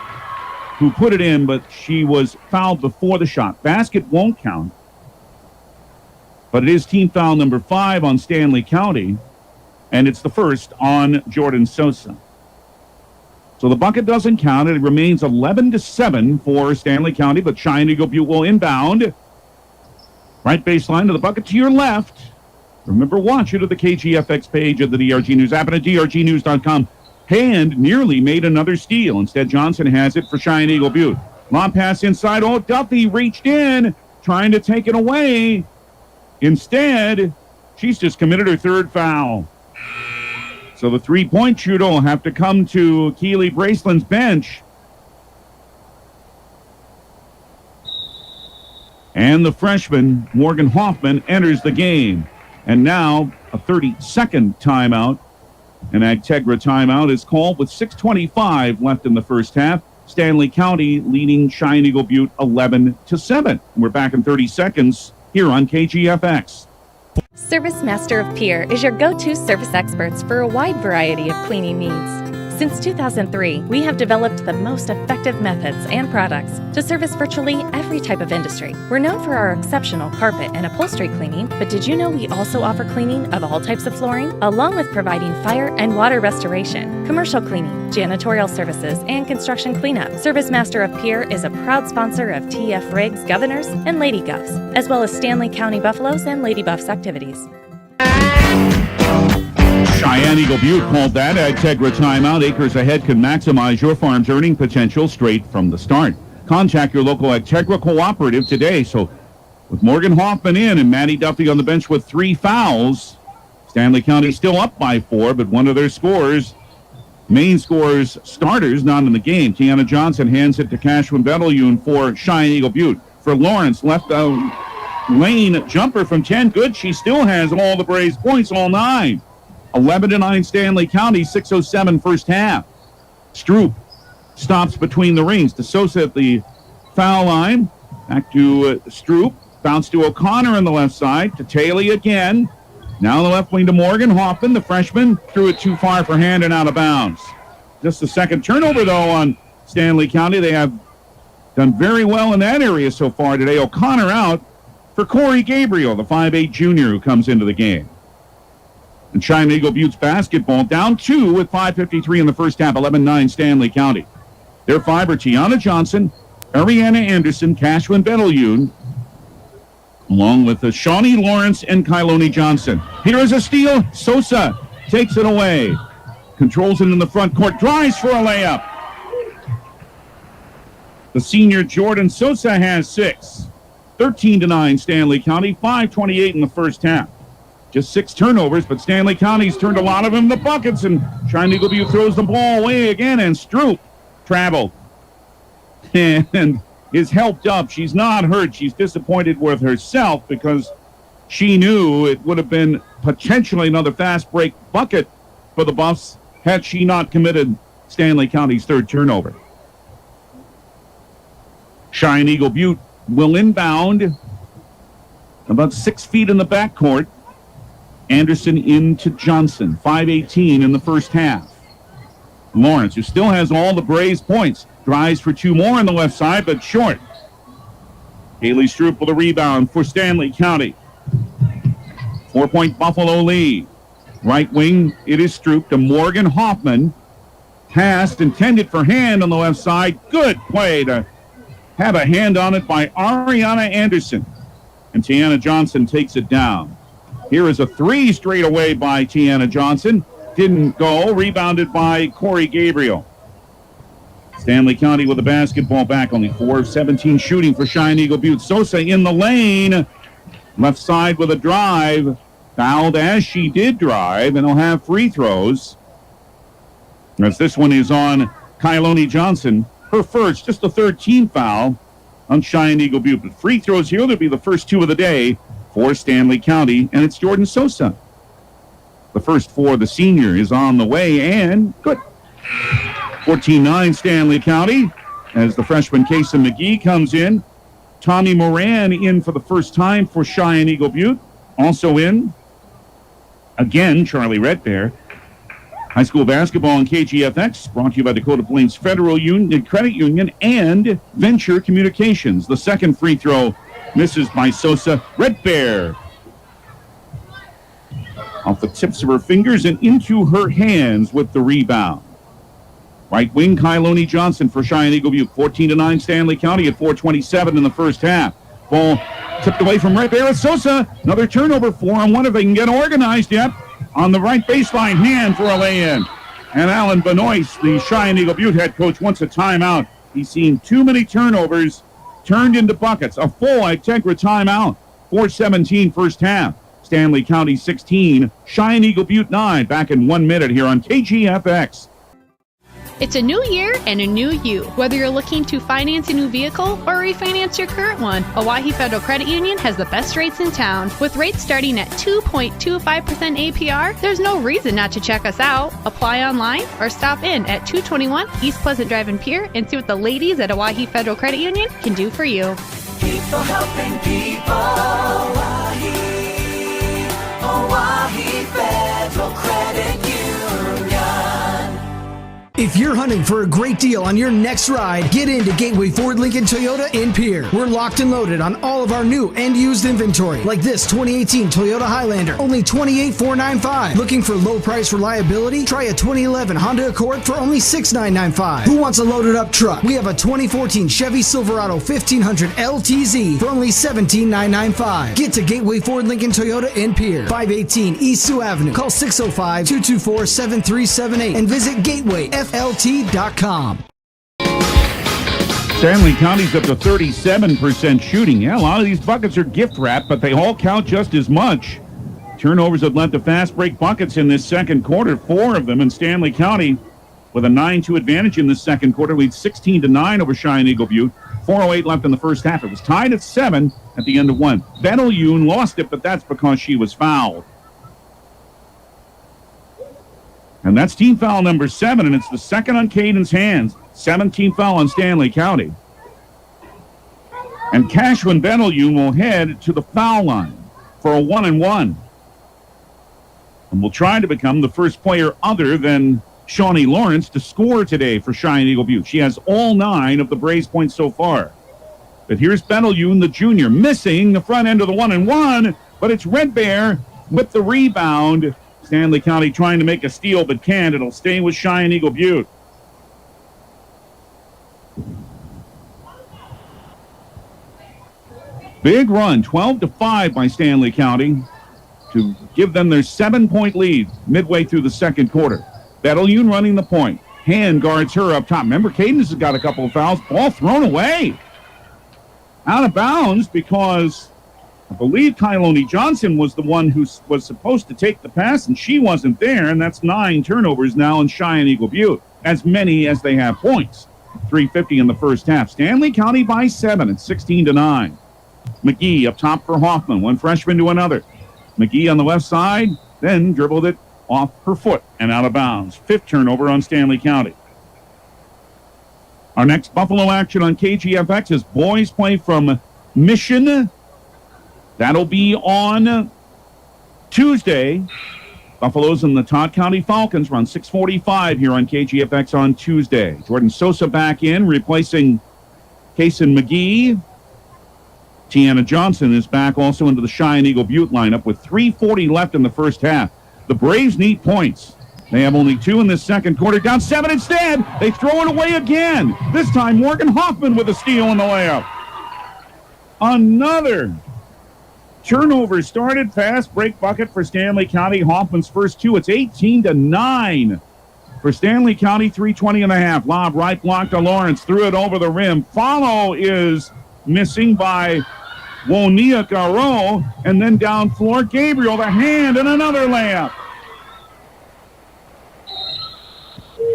who put it in, but she was fouled before the shot. Basket won't count. But it is team foul number 5 on Stanley County, and it's the first on Jordan Sosa. So the bucket doesn't count. It remains 11-7 for Stanley County, but Cheyenne-Eagle Butte will inbound. Right baseline to the bucket to your left. Remember, watch it at the KGFX page of the DRG News app and at drgnews.com. Hand nearly made another steal. Instead, Johnson has it for Cheyenne-Eagle Butte. Long pass inside. Duffy reached in, trying to take it away. Instead, she's just committed her 3rd foul. So the 3-point shooter will have to come to Keely Braceland's bench. And the freshman, Morgan Hoffman, enters the game. And now a 30-second timeout. An Agtegra timeout is called with 6:25 left in the first half. Stanley County leading Cheyenne-Eagle Butte 11-7. We're back in 30 seconds here on KGFX. Service Master of Pier is your go-to service experts for a wide variety of cleaning needs. Since 2003, we have developed the most effective methods and products to service virtually every type of industry. We're known for our exceptional carpet and upholstery cleaning, but did you know we also offer cleaning of all types of flooring, along with providing fire and water restoration, commercial cleaning, janitorial services, and construction cleanup? Service Master of Pier is a proud sponsor of TF Riggs Governors and Lady Govs, as well as Stanley County Buffaloes and Lady Buffs activities. Cheyenne-Eagle Butte called that Agtegra timeout. Acres Ahead can maximize your farm's earning potential straight from the start. Contact your local Agtegra cooperative today. So with Morgan Hoffman in and Maddie Duffy on the bench with 3 fouls, Stanley County still up by 4, but one of their main scorers, starters, not in the game. Tiana Johnson hands it to Cashwin Betelune for Cheyenne-Eagle Butte. For Lawrence, left lane jumper from 10. Good. She still has all the Braves points, all 9. 11-9 Stanley County, 6:07 first half. Stroop stops between the rings. To Sosa at the foul line. Back to Stroop. Bounce to O'Connor on the left side. To Taylor again. Now on the left wing to Morgan Hoffman. The freshman threw it too far for hand and out of bounds. Just the second turnover, though, on Stanley County. They have done very well in that area so far today. O'Connor out for Corey Gabriel, the 5'8 junior who comes into the game. And Cheyenne-Eagle Butte's basketball down 2 with 5:53 in the first half, 11-9 Stanley County. Their 5 are Tiana Johnson, Ariana Anderson, Cashwin Betelune, along with Shawnee Lawrence and Kyloni Johnson. Here is a steal. Sosa takes it away. Controls it in the front court. Drives for a layup. The senior Jordan Sosa has 6. 13-9 Stanley County, 5:28 in the first half. Just 6 turnovers, but Stanley County's turned a lot of them in the buckets, and Cheyenne-Eagle Butte throws the ball away again, and Stroop traveled and is helped up. She's not hurt. She's disappointed with herself because she knew it would have been potentially another fast break bucket for the Buffs had she not committed Stanley County's 3rd turnover. Cheyenne-Eagle Butte will inbound about 6 feet in the backcourt. Anderson into Johnson, 5:18 in the first half. Lawrence, who still has all the Braves points, drives for 2 more on the left side, but short. Haley Stroop with a rebound for Stanley County. 4-point Buffalo lead. Right wing, it is Stroop to Morgan Hoffman. Pass intended for hand on the left side. Good play to have a hand on it by Ariana Anderson. And Tiana Johnson takes it down. Here is a 3 straight away by Tiana Johnson. Didn't go. Rebounded by Corey Gabriel. Stanley County with the basketball back. Only 4 of 17 shooting for Cheyenne-Eagle Butte. Sosa in the lane. Left side with a drive. Fouled as she did drive, and he'll have free throws. As this one is on Kyloni Johnson. Her first, just the 3rd team foul on Cheyenne-Eagle Butte. But free throws here, they'll be the first 2 of the day for Stanley County, and it's Jordan Sosa. The first for the senior is on the way, and good. 14-9 Stanley County as the freshman Kason McGee comes in. Tommy Moran in for the first time for Cheyenne-Eagle Butte. Also in, again, Charlie Redbear. High school basketball on KGFX, brought to you by Dakota Plains Federal Credit Union and Venture Communications. The second free throw misses by Sosa. Redbear off the tips of her fingers and into her hands with the rebound. Right wing, Kyloni Johnson for Cheyenne-Eagle Butte. 14-9 Stanley County at 4:27 in the first half. Ball tipped away from Redbear at Sosa. Another turnover for them. Wonder if they can get organized yet. On the right baseline, hand for a lay-in. And Alan Benoist, the Cheyenne-Eagle Butte head coach, wants a timeout. He's seen too many turnovers turned into buckets. A full Agtegra timeout. 4:17 first half. Stanley County 16, Cheyenne-Eagle Butte 9. Back in 1 minute here on KGFX. It's a new year and a new you. Whether you're looking to finance a new vehicle or refinance your current one, Owyhee Federal Credit Union has the best rates in town. With rates starting at 2.25% APR, there's no reason not to check us out. Apply online or stop in at 221 East Pleasant Drive in Pierre and see what the ladies at Owyhee Federal Credit Union can do for you. People helping people. Owyhee Federal Credit Union. If you're hunting for a great deal on your next ride, get into Gateway Ford Lincoln Toyota in Pierre. We're locked and loaded on all of our new and used inventory, like this 2018 Toyota Highlander, only $28,495. Looking for low price reliability? Try a 2011 Honda Accord for only $6,995. Who wants a loaded up truck? We have a 2014 Chevy Silverado 1500 LTZ for only $17,995. Get to Gateway Ford Lincoln Toyota in Pierre, 518 East Sioux Avenue. Call 605-224-7378 and visit GatewayFLT.com. Stanley County's up to 37% shooting. Yeah, a lot of these buckets are gift wrapped, but they all count just as much. Turnovers have led to fast break buckets in this second quarter, 4 of them in Stanley County, with a 9-2 advantage in the second quarter, leads 16-9 over Cheyenne-Eagle Butte. 4:08 left in the first half. It was tied at 7 at the end of 1. Bettelyoon lost it, but that's because she was fouled. And that's team foul number 7, and it's the second on Caden's hands. 17th foul on Stanley County. And Cashwin Bettelyoon will head to the foul line for a 1-and-1. And will try to become the first player other than Shawnee Lawrence to score today for Cheyenne-Eagle Butte. She has all 9 of the Braves points so far. But here's Bettelyoon, the junior, missing the front end of the 1-and-1, but it's Red Bear with the rebound. Stanley County trying to make a steal, but can't. It'll stay with Cheyenne-Eagle Butte. Big run, 12-5 by Stanley County to give them their 7-point lead midway through the second quarter. Bettelyoon running the point. Hand guards her up top. Remember, Cadence has got a couple of fouls. Ball thrown away. Out of bounds because I believe Kyloni Johnson was the one who was supposed to take the pass, and she wasn't there, and that's 9 turnovers now in Cheyenne-Eagle Butte, as many as they have points. 3:50 in the first half. Stanley County by 7 at 16-9. McGee up top for Hoffman, one freshman to another. McGee on the left side, then dribbled it off her foot and out of bounds. 5th turnover on Stanley County. Our next Buffalo action on KGFX is boys play from Mission. That'll be on Tuesday. Buffaloes and the Todd County Falcons run 6:45 here on KGFX on Tuesday. Jordan Sosa back in, replacing Kason McGee. Tiana Johnson is back also into the Cheyenne-Eagle Butte lineup with 3:40 left in the first half. The Braves need points. They have only 2 in this second quarter. Down 7 instead. They throw it away again. This time Morgan Hoffman with a steal in the layup. Another turnover started. Fast break bucket for Stanley County. Hoffman's first 2. It's 18-9 for Stanley County. 3:20 and a half. Lob right block to Lawrence. Threw it over the rim. Follow is missing by Wonia Garo. And then down floor, Gabriel, the hand, and another layup.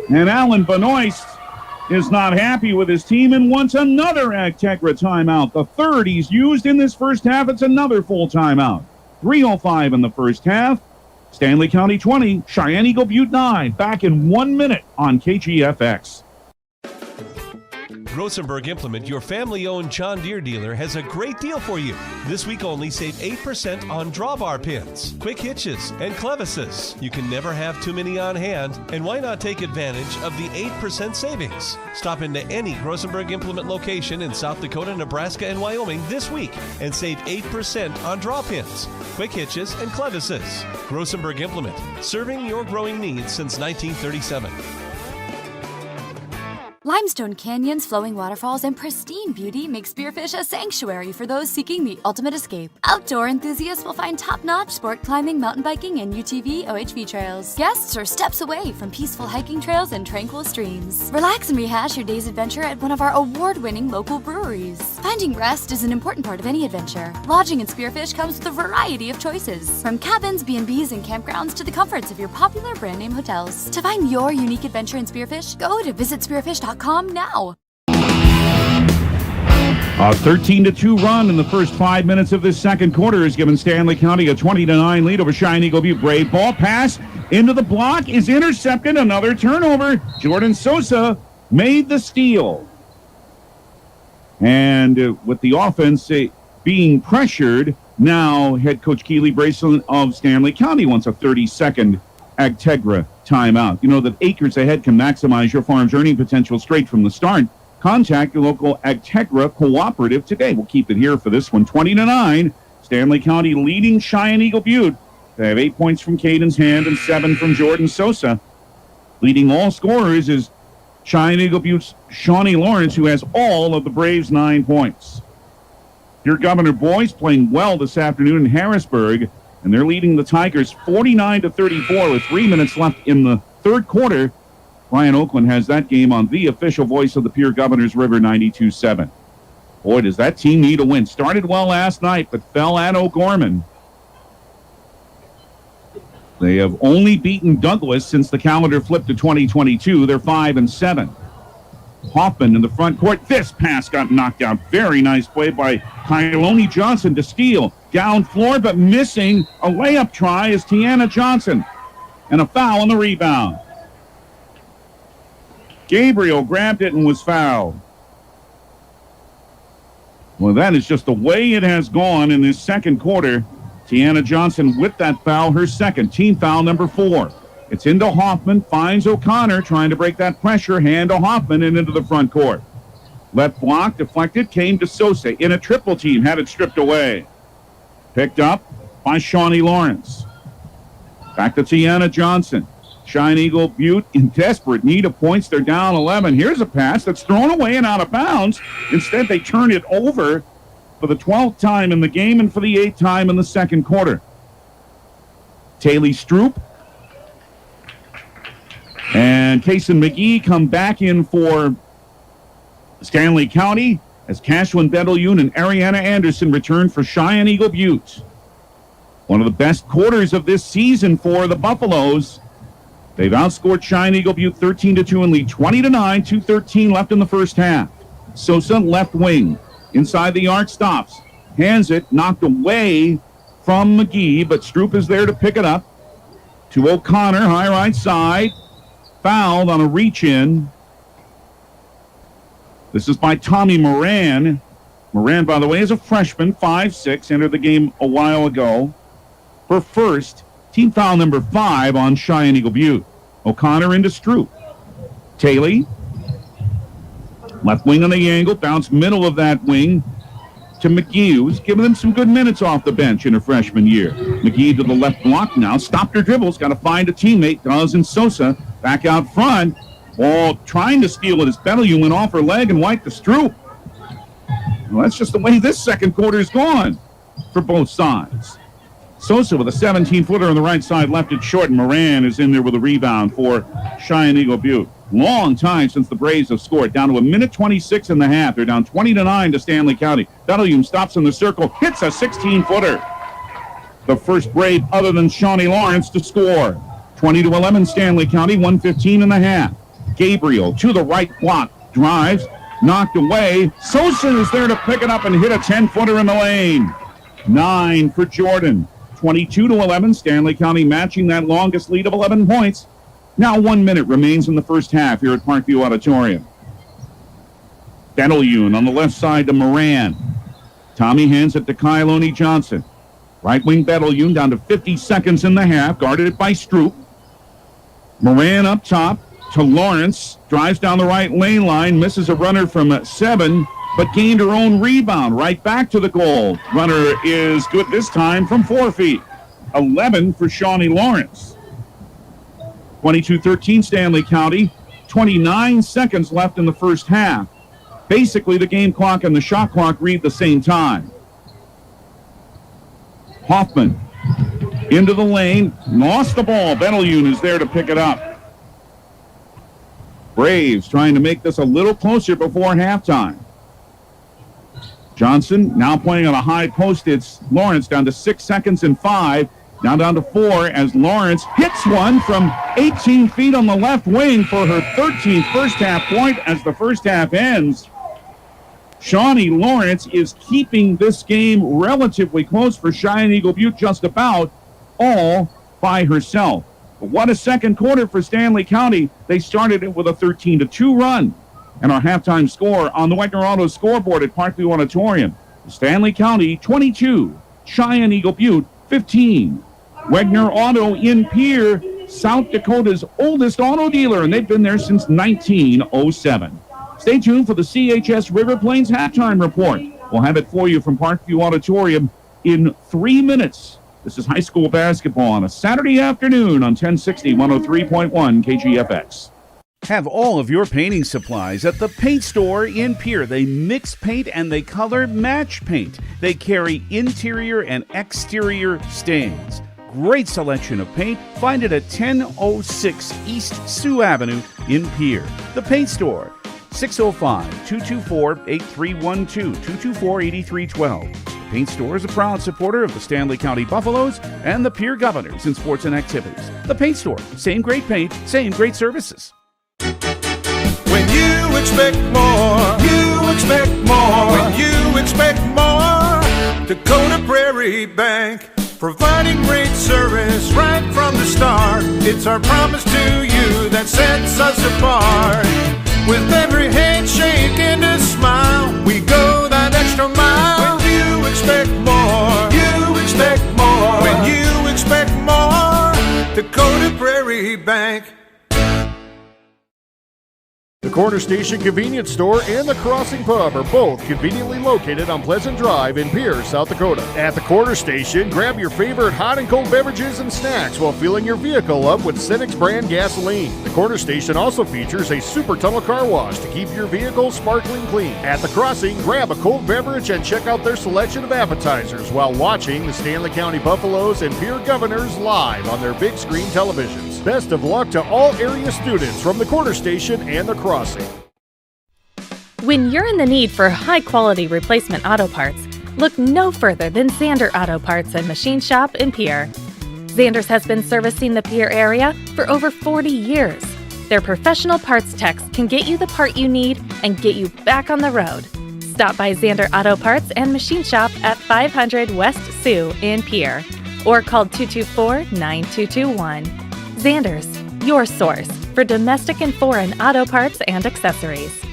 And Alan Benoist is not happy with his team and wants another Agtegra timeout. The 3rd he's used in this first half. It's another full timeout. 3:05 in the first half. Stanley County 20, Cheyenne-Eagle Butte 9. Back in 1 minute on KGFX. Rosenberg Implement, your family-owned John Deere dealer, has a great deal for you. This week only, save 8% on drawbar pins, quick hitches, and clevises. You can never have too many on hand, and why not take advantage of the 8% savings? Stop into any Rosenberg Implement location in South Dakota, Nebraska, and Wyoming this week and save 8% on draw pins, quick hitches, and clevises. Rosenberg Implement, serving your growing needs since 1937. Limestone canyons, flowing waterfalls, and pristine beauty make Spearfish a sanctuary for those seeking the ultimate escape. Outdoor enthusiasts will find top-notch sport climbing, mountain biking, and UTV OHV trails. Guests are steps away from peaceful hiking trails and tranquil streams. Relax and rehash your day's adventure at one of our award-winning local breweries. Finding rest is an important part of any adventure. Lodging in Spearfish comes with a variety of choices, from cabins, B&Bs, and campgrounds to the comforts of your popular brand-name hotels. To find your unique adventure in Spearfish, go to visitspearfish.com now. A 13-2 run in the first 5 minutes of this second quarter has given Stanley County a 20-9 lead over Cheyenne-Eagle Butte. Brave ball pass into the block is intercepted. Another turnover. Jordan Sosa made the steal. And with the offense being pressured, now head coach Keely Braceland of Stanley County wants a 30-second Agtegra timeout. You know that acres ahead can maximize your farm's earning potential straight from the start. Contact your local Agtegra cooperative today. We'll keep it here for this one. 20-9. Stanley County leading Cheyenne-Eagle Butte. They have 8 points from Caden's Hand and 7 from Jordan Sosa. Leading all scorers is Cheyenne-Eagle Butte's Shawnee Lawrence, who has all of the Braves' 9 points. Your Governor boys playing well this afternoon in Harrisburg, and they're leading the Tigers 49-34 with 3 minutes left in the third quarter. Brian Oakland has that game on the official voice of the Pure Governors River 92.7. Boy, does that team need a win. Started well last night, but fell at O'Gorman. They have only beaten Douglas since the calendar flipped to 2022. They're 5-7. Hoffman in the front court. This pass got knocked out. Very nice play by Kyloni Johnson to steal. Down floor, but missing. A layup try is Tiana Johnson. And a foul on the rebound. Gabriel grabbed it and was fouled. Well, that is just the way it has gone in this second quarter. Tiana Johnson with that foul, her second, team foul number 4. It's into Hoffman, finds O'Connor, trying to break that pressure, hand to Hoffman and into the front court. Left block, deflected, came to Sosa in a triple team, had it stripped away. Picked up by Shawnee Lawrence. Back to Tiana Johnson. Cheyenne-Eagle Butte in desperate need of points. They're down 11. Here's a pass that's thrown away and out of bounds. Instead, they turn it over for the 12th time in the game and for the 8th time in the second quarter. Taylor Stroop and Kason McGee come back in for Stanley County as Cashwin Bedeljun and Ariana Anderson return for Cheyenne-Eagle Butte. One of the best quarters of this season for the Buffaloes. They've outscored Cheyenne-Eagle Butte 13-2 and lead 20-9, 2:13 left in the first half. Sosa left wing. Inside the arc, stops. Hands it, knocked away from McGee, but Stroop is there to pick it up. To O'Connor, high right side. Fouled on a reach-in. This is by Tommy Moran. Moran, by the way, is a freshman, 5'6", entered the game a while ago. Her first, team foul number 5 on Cheyenne-Eagle Butte. O'Connor into Stroop. Taylor. Left wing on the angle, bounce middle of that wing to McGee, who's given them some good minutes off the bench in her freshman year. McGee to the left block now, stopped her dribbles, got to find a teammate, does in Sosa. Back out front, ball trying to steal it as Bedeljun went off her leg and wiped the Stroop. Well, that's just the way this second quarter is gone for both sides. Sosa with a 17-footer on the right side, left it short, and Moran is in there with a rebound for Cheyenne-Eagle Butte. Long time since the Braves have scored. Down to a minute 26 in the half. They're down 20-9 to Stanley County. Bedeljun stops in the circle, hits a 16-footer. The first Brave other than Shawnee Lawrence to score. 20-11 Stanley County, 1:15 in the half. Gabriel to the right block, drives, knocked away. Sosa is there to pick it up and hit a 10-footer in the lane. 9 for Jordan. 22-11, Stanley County matching that longest lead of 11 points. Now 1 minute remains in the first half here at Parkview Auditorium. Bedeljun on the left side to Moran. Tommy hands it to Kyloni Johnson. Right wing Bedeljun down to 50 seconds in the half, guarded by Stroop. Moran up top to Lawrence, drives down the right lane line, misses a runner from 7, but gained her own rebound right back to the goal. Runner is good this time from 4 feet. 11 for Shawnee Lawrence. 22-13 Stanley County. 29 seconds left in the first half. Basically, the game clock and the shot clock read the same time. Hoffman into the lane, lost the ball. Betelgeuse is there to pick it up. Braves trying to make this a little closer before halftime. Johnson now playing on a high post. It's Lawrence down to 6 seconds and 5. Now down to 4 as Lawrence hits one from 18 feet on the left wing for her 13th first half point as the first half ends. Shawnee Lawrence is keeping this game relatively close for Cheyenne-Eagle Butte, just about all by herself. But what a second quarter for Stanley County. They started it with a 13-2 run. And our halftime score on the Wegner Auto scoreboard at Parkview Auditorium. Stanley County 22, Cheyenne-Eagle Butte 15. Wegner Auto in Pierre, South Dakota's oldest auto dealer, and they've been there since 1907. Stay tuned for the CHS River Plains halftime report. We'll have it for you from Parkview Auditorium in 3 minutes. This is high school basketball on a Saturday afternoon on 1060 103.1 KGFX. Have all of your painting supplies at the paint store in Pierre. They mix paint and they color match paint. They carry interior and exterior stains. Great selection of paint. Find it at 1006 East Sioux Avenue in Pierre. The paint store, 605-224-8312, 224-8312. The paint store is a proud supporter of the Stanley County Buffaloes and the Pierre Governors in sports and activities. The paint store, same great paint, same great services. When you expect more, you expect more. When you expect more, Dakota Prairie Bank, providing great service right from the start. It's our promise to you that sets us apart. With every handshake and a smile, we go that extra mile. When you expect more, you expect more. When you expect more, Dakota Prairie Bank. The Corner Station Convenience Store and the Crossing Pub are both conveniently located on Pleasant Drive in Pierre, South Dakota. At the Corner Station, grab your favorite hot and cold beverages and snacks while filling your vehicle up with Cenex brand gasoline. The Corner Station also features a super tunnel car wash to keep your vehicle sparkling clean. At the Crossing, grab a cold beverage and check out their selection of appetizers while watching the Stanley County Buffaloes and Pierre Governors live on their big screen televisions. Best of luck to all area students from the Corner Station and the Crossing. When you're in the need for high-quality replacement auto parts, look no further than Zander Auto Parts and Machine Shop in Pierre. Zander's has been servicing the Pierre area for over 40 years. Their professional parts techs can get you the part you need and get you back on the road. Stop by Zander Auto Parts and Machine Shop at 500 West Sioux in Pierre or call 224-9221. Zander's, your source for domestic and foreign auto parts and accessories.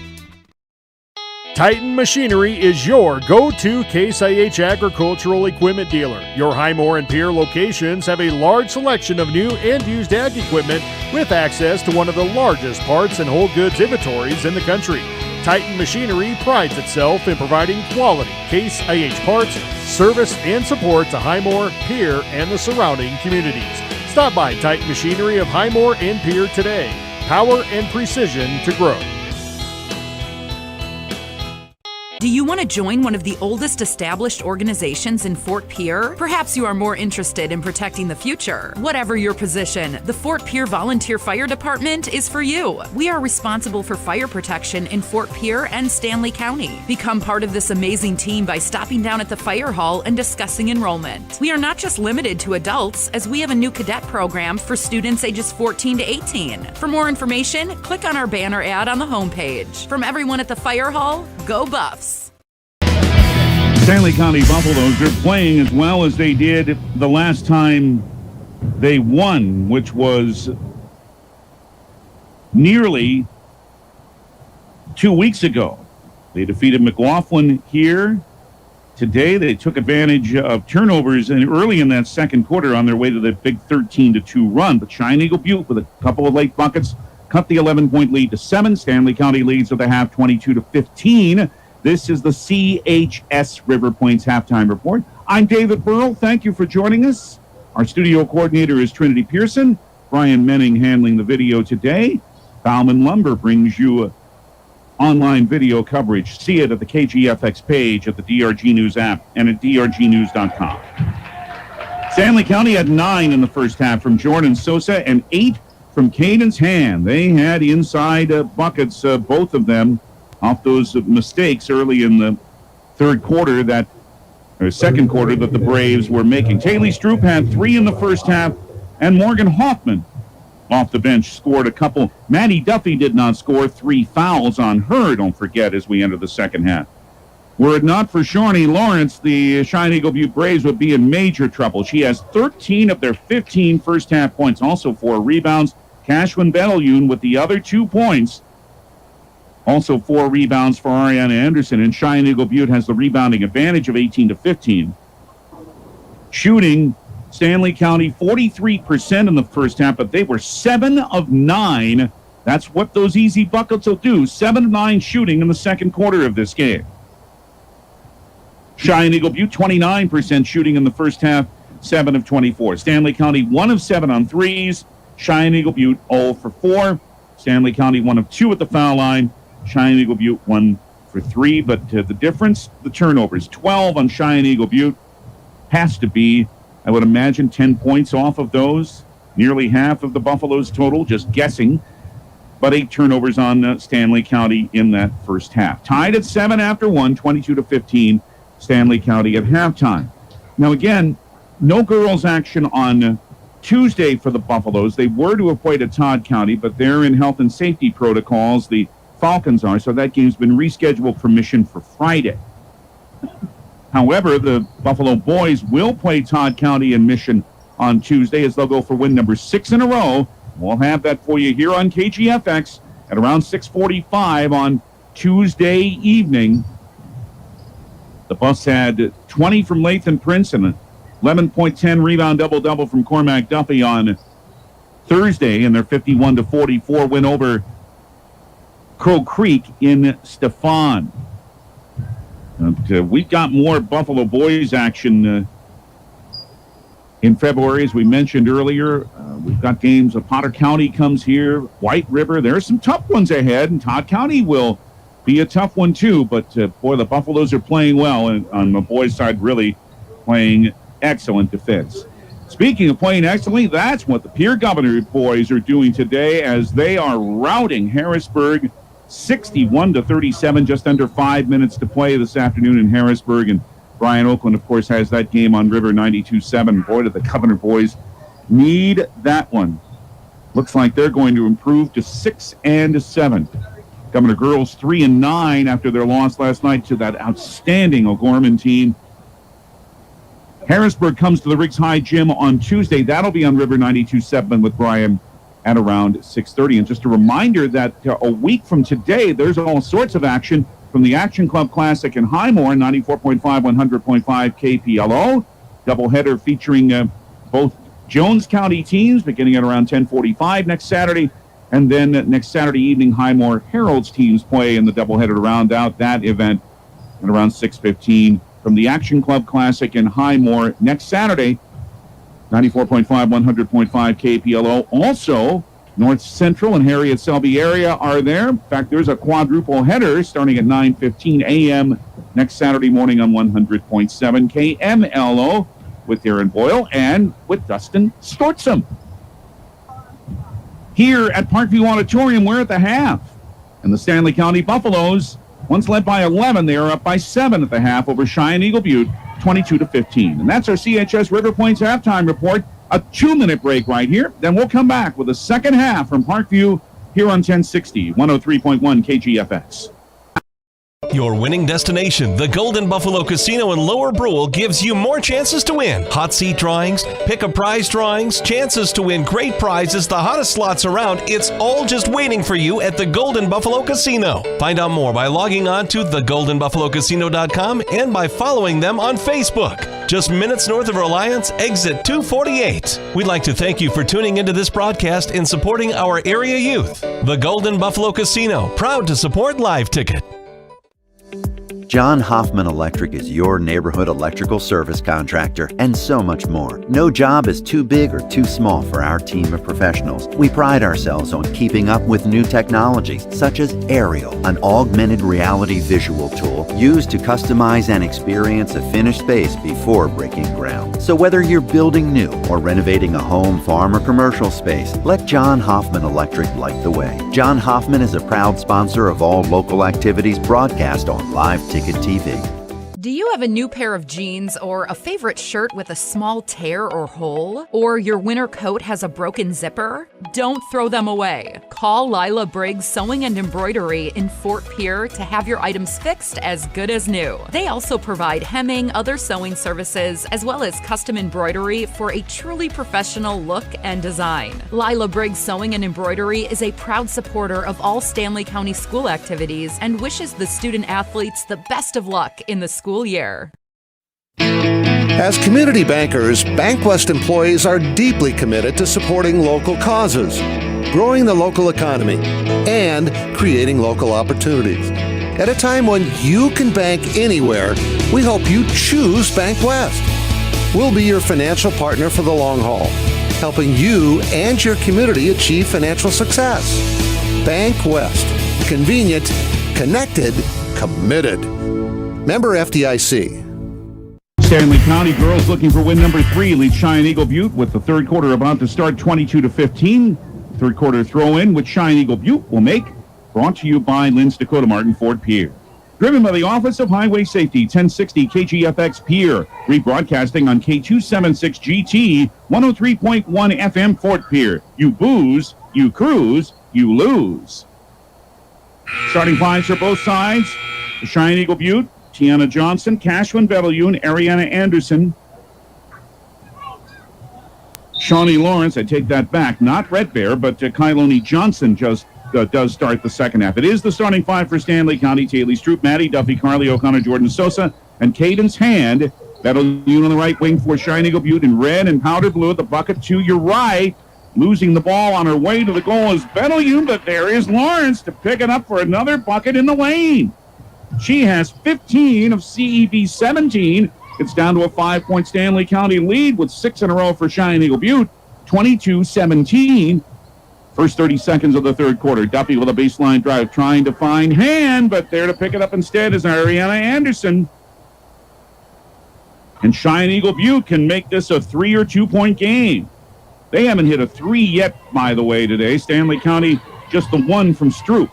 Titan Machinery is your go-to Case IH agricultural equipment dealer. Your Highmore and Pierre locations have a large selection of new and used ag equipment with access to one of the largest parts and whole goods inventories in the country. Titan Machinery prides itself in providing quality Case IH parts, service, and support to Highmore, Pierre, and the surrounding communities. Stop by Titan Machinery of Highmore and Pierre today. Power and precision to grow. Do you want to join one of the oldest established organizations in Fort Pierre? Perhaps you are more interested in protecting the future. Whatever your position, the Fort Pierre Volunteer Fire Department is for you. We are responsible for fire protection in Fort Pierre and Stanley County. Become part of this amazing team by stopping down at the fire hall and discussing enrollment. We are not just limited to adults, as we have a new cadet program for students ages 14 to 18. For more information, click on our banner ad on the homepage. From everyone at the fire hall, go Buffs! Stanley County Buffaloes are playing as well as they did the last time they won, which was nearly 2 weeks ago. They defeated McLaughlin here today. They took advantage of turnovers early in that second quarter on their way to the big 13-2 run. But Cheyenne-Eagle Butte, with a couple of late buckets, cut the 11-point lead to 7. Stanley County leads with a half 22-15. This is the CHS River Plains Halftime Report. I'm David Burrell. Thank you for joining us. Our studio coordinator is Trinity Pearson. Brian Menning handling the video today. Bauman Lumber brings you online video coverage. See it at the KGFX page, at the DRG News app, and at drgnews.com. Stanley County had 9 in the first half from Jordan Sosa and 8 from Cadence Hand. They had inside buckets, both of them, off those mistakes early in the second quarter that the Braves were making. Taylor Stroop had 3 in the first half, and Morgan Hoffman off the bench scored a couple. Maddie Duffy did not score. 3 fouls on her, don't forget, as we enter the second half. Were it not for Shawnee Lawrence, the Cheyenne-Eagle Butte Braves would be in major trouble. She has 13 of their 15 first-half points, also 4 rebounds. Cashwin Betelune with the other 2 points. Also 4 rebounds for Ariana Anderson, and Cheyenne-Eagle Butte has the rebounding advantage of 18-15. Shooting, Stanley County 43% in the first half, but they were 7 of 9. That's what those easy buckets will do. 7 of 9 shooting in the second quarter of this game. Cheyenne-Eagle Butte 29% shooting in the first half, 7 of 24. Stanley County 1 of 7 on threes. Cheyenne-Eagle Butte 0 for 4. Stanley County 1 of 2 at the foul line. Cheyenne-Eagle Butte 1 for 3. But the difference, the turnovers, 12 on Cheyenne-Eagle Butte, has to be, I would imagine, 10 points off of those. Nearly half of the Buffaloes total, just guessing. But 8 turnovers on Stanley County in that first half. Tied at 7 after 1, 22-15. Stanley County at halftime. Now again, no girls action on Tuesday for the Buffaloes. They were to have played at Todd County, but they're in health and safety protocols. The Falcons are, so that game's been rescheduled for Mission for Friday. However, the Buffalo boys will play Todd County and Mission on Tuesday as they'll go for win number 6 in a row. We'll have that for you here on KGFX at around 6:45 on Tuesday evening. The Buffs had 20 from Lathan Prince and an 11.10 rebound double-double from Cormac Duffy on Thursday in their 51-44 win over Crow Creek in Stefan. We've got more Buffalo boys action in February, as we mentioned earlier. We've got games. Potter County comes here. White River. There are some tough ones ahead, and Todd County will be a tough one too, but boy, the Buffaloes are playing well, and on the boys' side, really playing excellent defense. Speaking of playing excellently, that's what the Pierre Governor boys are doing today as they are routing Harrisburg 61-37, just under 5 minutes to play this afternoon in Harrisburg, and Brian Oakland, of course, has that game on River 92-7. Boy, do the Governor boys need that one. Looks like they're going to improve to 6-7. Governor girls 3-9 after their loss last night to that outstanding O'Gorman team. Harrisburg comes to the Riggs High Gym on Tuesday. That'll be on River 92.7 with Brian at around 6:30. And just a reminder that a week from today, there's all sorts of action from the Action Club Classic in Highmore, 94.5, 100.5 KPLO. Doubleheader featuring both Jones County teams beginning at around 10:45 next Saturday. And then next Saturday evening, Highmore Herald's teams play in the doubleheader to round out that event at around 6:15 from the Action Club Classic in Highmore next Saturday, 94.5, 100.5 KPLO. Also, North Central and Harriet Selby area are there. In fact, there's a quadruple header starting at 9:15 a.m. next Saturday morning on 100.7 KMLO with Aaron Boyle and with Dustin Stortzum. Here at Parkview Auditorium, we're at the half. And the Stanley County Buffaloes, once led by 11, they are up by 7 at the half over Cheyenne-Eagle Butte, 22-15. And that's our CHS River Points halftime report. A 2-minute break right here. Then we'll come back with the second half from Parkview here on 1060, 103.1 KGFX. Your winning destination, the Golden Buffalo Casino in Lower Brule, gives you more chances to win. Hot seat drawings, pick a prize drawings, chances to win great prizes, the hottest slots around. It's all just waiting for you at the Golden Buffalo Casino. Find out more by logging on to thegoldenbuffalocasino.com and by following them on Facebook. Just minutes north of Reliance, exit 248. We'd like to thank you for tuning into this broadcast and supporting our area youth. The Golden Buffalo Casino, proud to support Live Ticket. John Hoffman Electric is your neighborhood electrical service contractor, and so much more. No job is too big or too small for our team of professionals. We pride ourselves on keeping up with new technologies, such as Aerial, an augmented reality visual tool used to customize and experience a finished space before breaking ground. So whether you're building new or renovating a home, farm, or commercial space, let John Hoffman Electric light the way. John Hoffman is a proud sponsor of all local activities broadcast on Live Ticket TV. Do you have a new pair of jeans or a favorite shirt with a small tear or hole? Or your winter coat has a broken zipper? Don't throw them away. Call Lila Briggs Sewing and Embroidery in Fort Pierre to have your items fixed as good as new. They also provide hemming, other sewing services, as well as custom embroidery for a truly professional look and design. Lila Briggs Sewing and Embroidery is a proud supporter of all Stanley County school activities and wishes the student athletes the best of luck in the school year. As community bankers, BankWest employees are deeply committed to supporting local causes, growing the local economy, and creating local opportunities. At a time when you can bank anywhere, we hope you choose BankWest. We'll be your financial partner for the long haul, helping you and your community achieve financial success. BankWest. Convenient, connected, committed. Member FDIC. Stanley County girls looking for win number 3 lead Cheyenne-Eagle Butte with the third quarter about to start 22-15. Third quarter throw-in which Cheyenne-Eagle Butte will make. Brought to you by Lynn's Dakota Martin Ford Pierre. Driven by the Office of Highway Safety, 1060 KGFX Pierre. Rebroadcasting on K276 GT, 103.1 FM Fort Pierre. You booze, you cruise, you lose. Starting fives for both sides. The Cheyenne-Eagle Butte. Tiana Johnson, Cashman Bellevue, Ariana Anderson. Shawnee Lawrence, I take that back, not Red Bear, but Kyloni Johnson just does start the second half. It is the starting five for Stanley County. Taylor Stroop, Maddie Duffy, Carly O'Connor, Jordan Sosa, and Cadence Hand. Bellevue on the right wing for Cheyenne-Eagle Butte in red and powder blue at the bucket to your right. Losing the ball on her way to the goal is Bellevue, but there is Lawrence to pick it up for another bucket in the lane. She has 15 of CEB 17. It's down to a 5-point Stanley County lead with 6 in a row for Cheyenne-Eagle Butte, 22-17. First 30 seconds of the third quarter. Duffy with a baseline drive trying to find Hand, but there to pick it up instead is Ariana Anderson. And Cheyenne-Eagle Butte can make this a 3 or 2-point game. They haven't hit a 3 yet, by the way, today. Stanley County just the 1 from Stroop.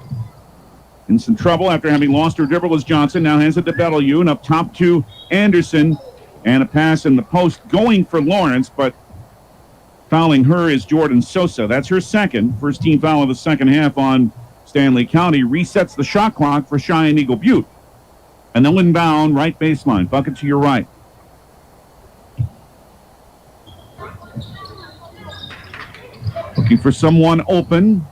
In some trouble after having lost her dribble was Johnson. Now hands it to Bellevue and up top to Anderson. And a pass in the post going for Lawrence, but fouling her is Jordan Sosa. That's her second. First team foul of the second half on Stanley County. Resets the shot clock for Cheyenne-Eagle Butte. And they'll inbound right baseline. Bucket to your right. Looking for someone open.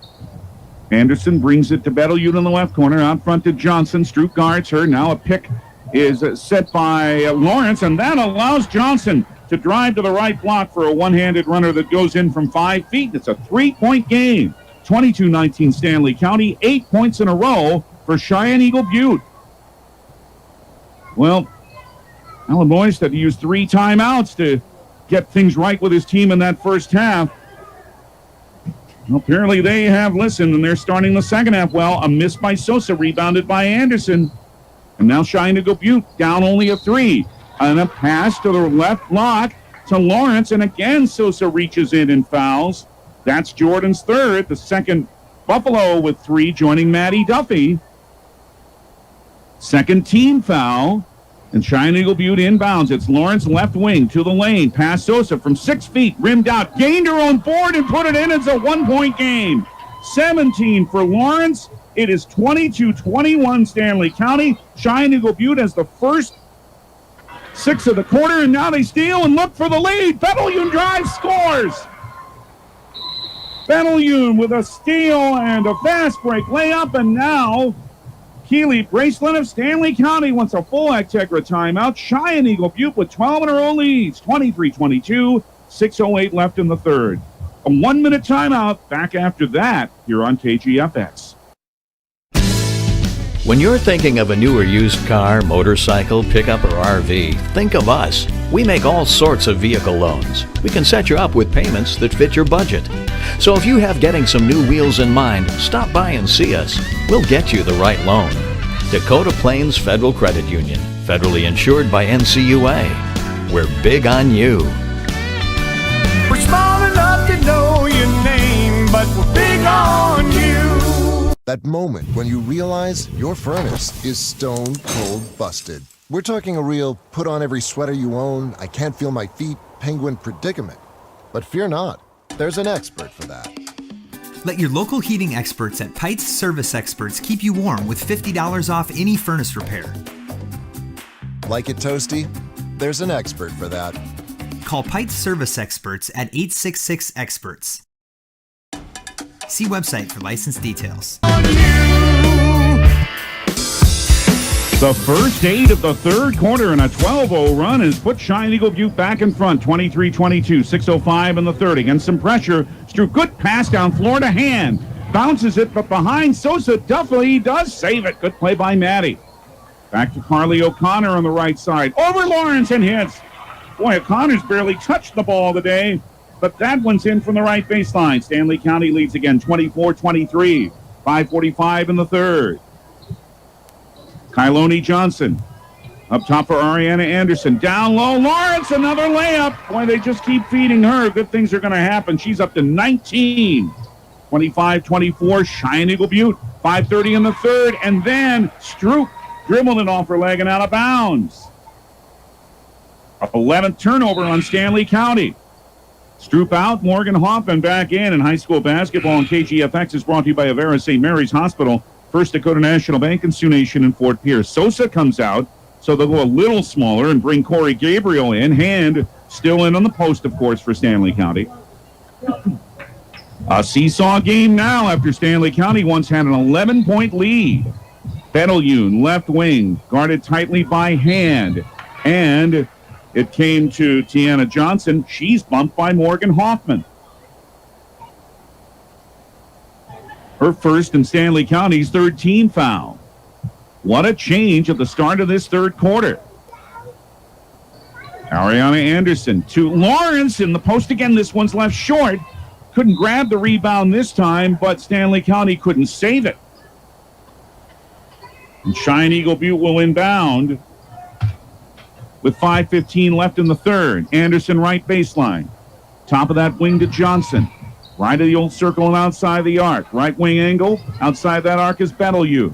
Anderson brings it to Bellevue in the left corner. Out front to Johnson. Stroop guards her. Now a pick is set by Lawrence, and that allows Johnson to drive to the right block for a one-handed runner that goes in from 5 feet. It's a 3-point game. 22-19 Stanley County. 8 points in a row for Cheyenne-Eagle Butte. Well, Alan Boyce had to use 3 timeouts to get things right with his team in that first half. Well, apparently they have listened, and they're starting the second half well. A miss by Sosa, rebounded by Anderson. And now Cheyenne-Eagle Butte down only a 3. And a pass to the left block to Lawrence, and again Sosa reaches in and fouls. That's Jordan's third, the second Buffalo with 3, joining Maddie Duffy. Second team foul. And Cheyenne-Eagle Butte inbounds. It's Lawrence left wing to the lane. Pass Sosa from 6 feet. Rimmed out. Gained her own board and put it in. It's a 1-point game. 17 for Lawrence. It is 22-21 Stanley County. Cheyenne-Eagle Butte has the first 6 of the quarter, and now they steal and look for the lead. Bellevue drives, scores. Bellevue with a steal and a fast break layup, and now Keely Bracelet of Stanley County wants a full Actegra timeout. Cheyenne-Eagle Butte with 12 in a row leads, 23-22, 6:08 left in the third. A 1-minute timeout. Back after that here on KGFX. When you're thinking of a new or used car, motorcycle, pickup, or RV, think of us. We make all sorts of vehicle loans. We can set you up with payments that fit your budget. So if you have getting some new wheels in mind, stop by and see us. We'll get you the right loan. Dakota Plains Federal Credit Union, federally insured by NCUA. We're big on you. We're small enough to know your name, but we're big on you. That moment when you realize your furnace is stone cold busted. We're talking a real put on every sweater you own, I can't feel my feet, penguin predicament. But fear not, there's an expert for that. Let your local heating experts at Pites Service Experts keep you warm with $50 off any furnace repair. Like it toasty? There's an expert for that. Call Pites Service Experts at 866-EXPERTS. See website for license details. The first 8 of the third quarter in a 12-0 run has put Cheyenne-Eagle Butte back in front, 23-22, 6:05 in the third. Against some pressure, Stroop, good pass down floor to Hand. Bounces it, but behind Sosa, Duffy does save it. Good play by Maddie. Back to Carly O'Connor on the right side. Over Lawrence and hits. Boy, O'Connor's barely touched the ball today, but that one's in from the right baseline. Stanley County leads again, 24-23, 5:45 in the third. Kyloni Johnson up top for Ariana Anderson. Down low, Lawrence, another layup. Boy, they just keep feeding her. Good things are going to happen. She's up to 19. 25-24, Cheyenne-Eagle Butte. 5:30 in the third, and then Stroop dribbled it off her leg and out of bounds. 11th turnover on Stanley County. Stroop out, Morgan Hoffman back in. And high school basketball and KGFX is brought to you by Avera St. Mary's Hospital, First Dakota National Bank, and Sioux Nation in Fort Pierce. Sosa comes out, so they'll go a little smaller and bring Corey Gabriel in. Hand still in on the post, of course, for Stanley County. A seesaw game now after Stanley County once had an 11-point lead. Betelgeuse, left wing, guarded tightly by Hand. And it came to Tiana Johnson. She's bumped by Morgan Hoffman. Her first in Stanley County's third team foul. What a change at the start of this third quarter. Ariana Anderson to Lawrence in the post again. This one's left short. Couldn't grab the rebound this time, but Stanley County couldn't save it. And Cheyenne-Eagle Butte will inbound with 5:15 left in the third. Anderson right baseline. Top of that wing to Johnson. Right of the old circle and outside the arc. Right wing angle. Outside that arc is Betelgeuse.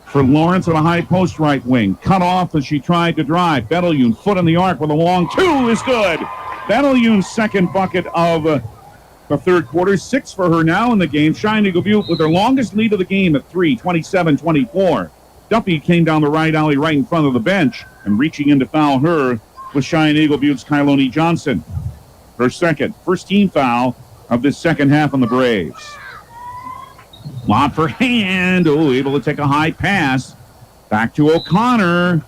For Lawrence on a high post right wing. Cut off as she tried to drive. Betelgeuse foot in the arc with a long two is good. Betelgeuse's second bucket of the third quarter. 6 for her now in the game. Cheyenne-Eagle Butte with their longest lead of the game at 3, 27-24. Duffy came down the right alley right in front of the bench, and reaching in to foul her was Cheyenne-Eagle Butte's Kyloni Johnson. Her first team foul of this second half on the Braves. Lob for Hand. Oh, able to take a high pass. Back to O'Connor.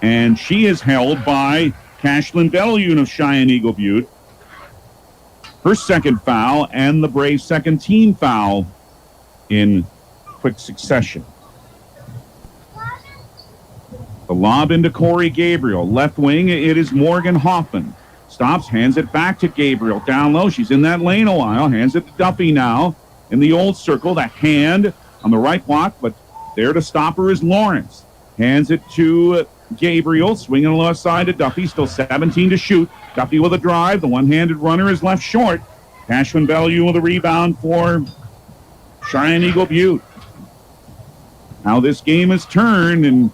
And she is held by Cashlyn Betelgeuse of Cheyenne-Eagle Butte. Her second foul and the Braves' second team foul in quick succession. The lob into Corey Gabriel. Left wing, it is Morgan Hoffman. Stops, hands it back to Gabriel. Down low, she's in that lane a while. Hands it to Duffy now. In the old circle, the Hand on the right block, but there to stop her is Lawrence. Hands it to Gabriel, swinging on the left side to Duffy. Still 17 to shoot. Duffy with a drive. The one-handed runner is left short. Cashlyn Betelgeuse with a rebound for Cheyenne-Eagle Butte. Now this game has turned, and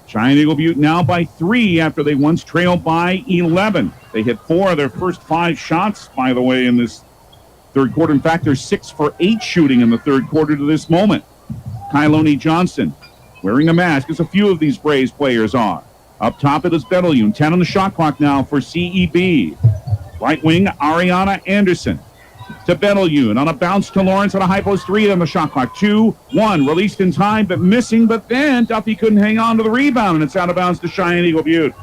Cheyenne-Eagle Butte now by 3 after they once trailed by 11. They hit 4 of their first 5 shots, by the way, in this third quarter. In fact, they're 6 for 8 shooting in the third quarter to this moment. Kyloni Johnson wearing a mask, as a few of these Braves players are. Up top it is Betelgeuse. 10 on the shot clock now for CEB. Right wing, Ariana Anderson. To Betelgeuse on a bounce to Lawrence on a high post 3 on the shot clock. 2-1, released in time, but missing. But then Duffy couldn't hang on to the rebound, and it's out of bounds to Cheyenne-Eagle Butte.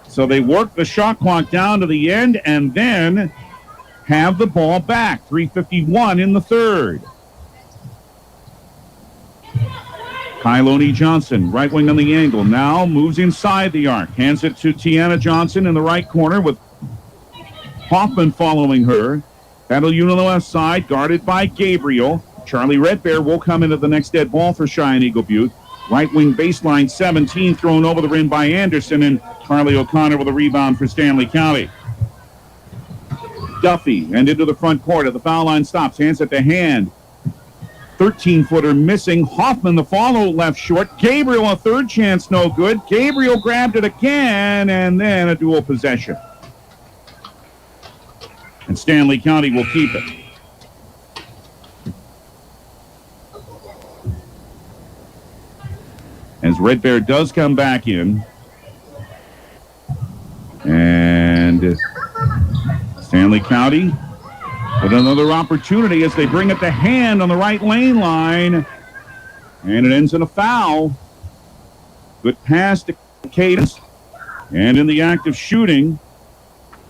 So they work the shot clock down to the end and then have the ball back. 3:51 in the third. Kyloni Johnson, right wing on the angle, now moves inside the arc. Hands it to Tiana Johnson in the right corner with Hoffman following her. Battleune on the left side, guarded by Gabriel. Charlie Red Bear will come into the next dead ball for Cheyenne-Eagle Butte. Right wing baseline 17, thrown over the rim by Anderson, and Carly O'Connor with a rebound for Stanley County. Duffy, and into the front court. At the foul line stops, hands it to Hand. 13-footer missing. Hoffman, the follow, left short. Gabriel, a third chance, no good. Gabriel grabbed it again, and then a dual possession. And Stanley County will keep it. As Red Bear does come back in. And Stanley County with another opportunity as they bring it to Hand on the right lane line. And it ends in a foul. Good pass to Cadence. And in the act of shooting,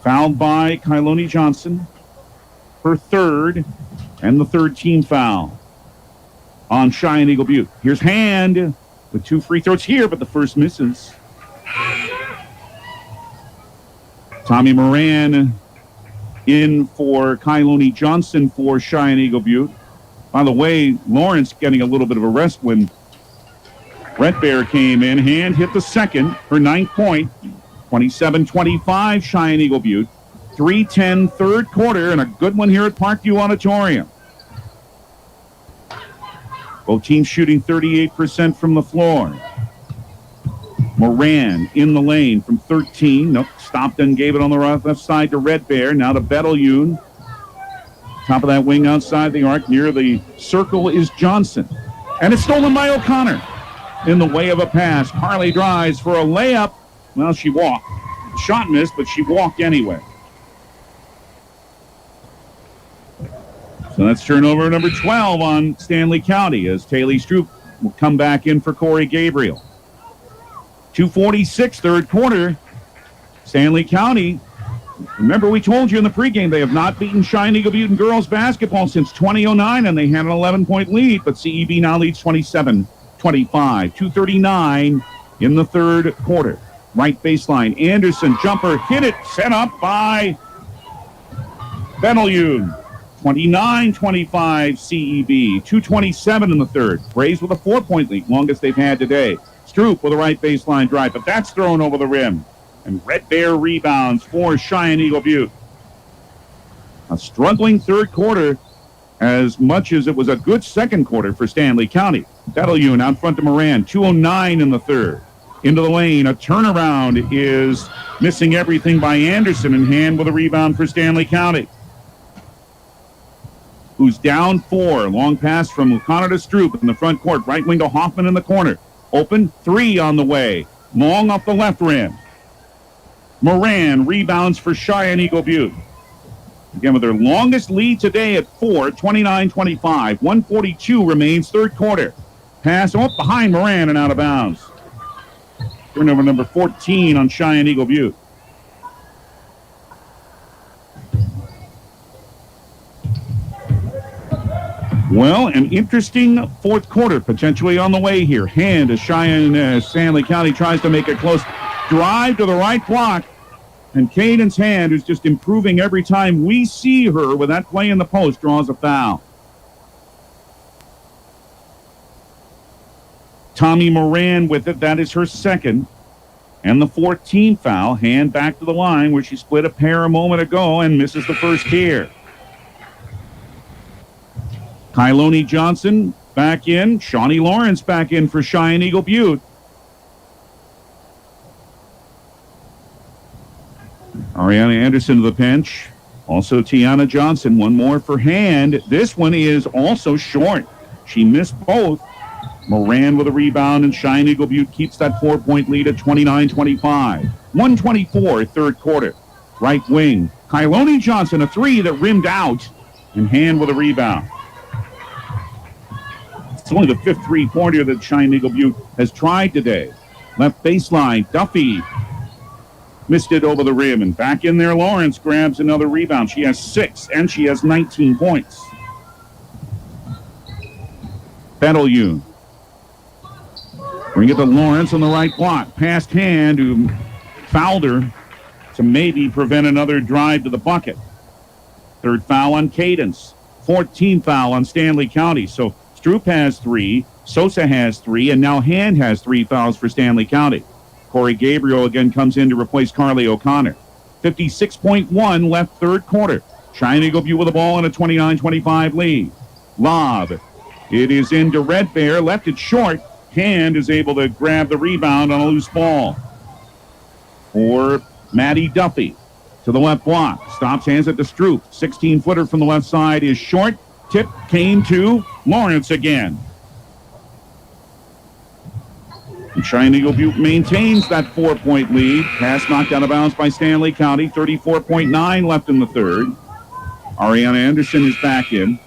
fouled by Kyloni Johnson. Her third, and the third team foul on Cheyenne-Eagle Butte. Here's Hand with 2 free throws here, but the first misses. Tommy Moran in for Kyloni Johnson for Cheyenne-Eagle Butte. By the way, Lawrence getting a little bit of a rest when Red Bear came in. Hand hit the second, her 9th point. 27-25 Cheyenne-Eagle Butte. 3:10 third quarter, and a good one here at Parkview Auditorium. Both teams shooting 38% from the floor. Moran in the lane from 13. Nope, stopped and gave it on the left side to Red Bear. Now to Battleune. Top of that wing outside the arc. Near the circle is Johnson. And it's stolen by O'Connor. In the way of a pass. Harley drives for a layup. Well, she walked. Shot missed, but she walked anyway. So that's turnover number 12 on Stanley County as Taylor Stroop will come back in for Corey Gabriel. 2:46 third quarter. Stanley County, remember we told you in the pregame they have not beaten Cheyenne-Eagle Butte in girls basketball since 2009, and they had an 11-point lead, but CEB now leads 27-25. 2:39 in the third quarter. Right baseline, Anderson, jumper, hit it, set up by Battleune. 29-25 CEB. 2:27 in the third. Braves with a 4-point lead, longest they've had today. Stroop with a right baseline drive, but that's thrown over the rim. And Red Bear rebounds for Cheyenne-Eagle Butte. A struggling third quarter as much as it was a good second quarter for Stanley County. Battleune out front to Moran. 2:09 in the third. Into the lane. A turnaround is missing everything by Anderson, and Hand with a rebound for Stanley County, who's down 4. Long pass from O'Connor to Stroop in the front court. Right wing to Hoffman in the corner. Open 3 on the way. Long off the left rim. Moran rebounds for Cheyenne-Eagle Butte. Again, with their longest lead today at 4, 29-25. 1:42 remains third quarter. Pass up behind Moran and out of bounds. Turnover number 14 on Cheyenne-Eagle Butte. Well, an interesting fourth quarter potentially on the way here. Hand as Stanley County tries to make it close. Drive to the right block. And Cadence Hand, who's just improving every time we see her with that play in the post, draws a foul. Tommy Moran with it. That is her second. And the 14th foul. Hand back to the line where she split a pair a moment ago and misses the first here. Kyloni Johnson back in. Shawnee Lawrence back in for Cheyenne-Eagle Butte. Ariana Anderson to the bench. Also Tiana Johnson. One more for Hand. This one is also short. She missed both. Moran with a rebound, and Cheyenne-Eagle Butte keeps that 4-point lead at 29-25. 1:24 third quarter. Right wing. Kyloni Johnson, a 3 that rimmed out, and Hand with a rebound. It's only the 5th three-pointer that Cheyenne-Eagle Butte has tried today. Left baseline, Duffy missed it over the rim, and back in there, Lawrence grabs another rebound. She has 6, and she has 19 points. Battleune Bring it to Lawrence on the right block. Past hand who fouled her to maybe prevent another drive to the bucket. Third foul on Cadence. 14th foul on Stanley County. So Stroop has 3, Sosa has 3, and now Hand has 3 fouls for Stanley County. Corey Gabriel again comes in to replace Carly O'Connor. 56.1 left third quarter. Cheyenne-Eagle Butte with the ball in a 29-25 lead. Lob. It is into Red Bear. Left it short. Hand is able to grab the rebound on a loose ball. For Maddie Duffy. To the left block. Stops, hands it to Stroop. 16-footer from the left side is short. Tip came to Lawrence again. And Cheyenne-Eagle Butte maintains that 4-point lead. Pass knocked out of bounds by Stanley County. 34.9 left in the third. Ariana Anderson is back in.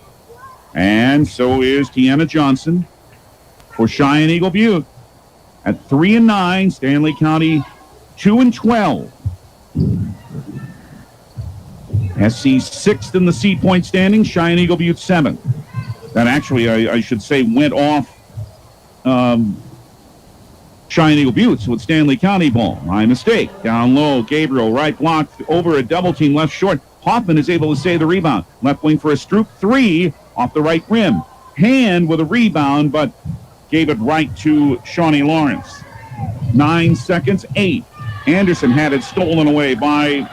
And so is Tiana Johnson for Cheyenne-Eagle Butte. At 3-9, Stanley County 2-12. SC 6th in the C-point standing, Cheyenne-Eagle Butte 7th. That actually, I should say, went off Cheyenne-Eagle Butte, so it's Stanley County ball. My mistake. Down low, Gabriel, right block, over a double team, left short. Hoffman is able to save the rebound. Left wing for a Stroop 3 off the right rim. Hand with a rebound, but gave it right to Shawnee Lawrence. 9 seconds, 8. Anderson had it stolen away by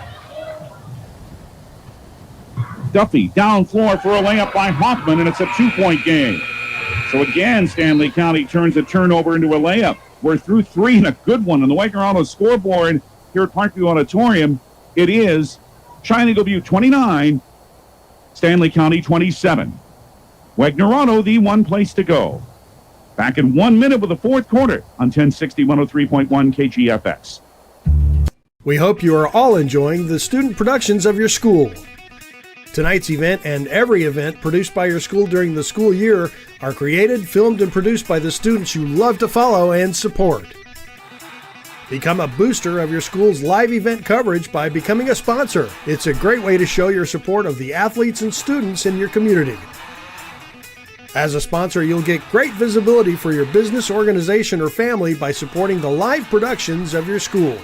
Duffy. Down floor for a layup by Hoffman, and it's a 2-point game. So again, Stanley County turns a turnover into a layup. We're through 3 and a good one. On the Wagner scoreboard here at Parkview Auditorium, it is Cheyenne-Eagle Butte 29, Stanley County 27. Wagner the one place to go. Back in 1 minute with the fourth quarter on 1060 103.1 KGFX. We hope you are all enjoying the student productions of your school. Tonight's event and every event produced by your school during the school year are created, filmed, and produced by the students you love to follow and support. Become a booster of your school's live event coverage by becoming a sponsor. It's a great way to show your support of the athletes and students in your community. As a sponsor, you'll get great visibility for your business, organization, or family by supporting the live productions of your school.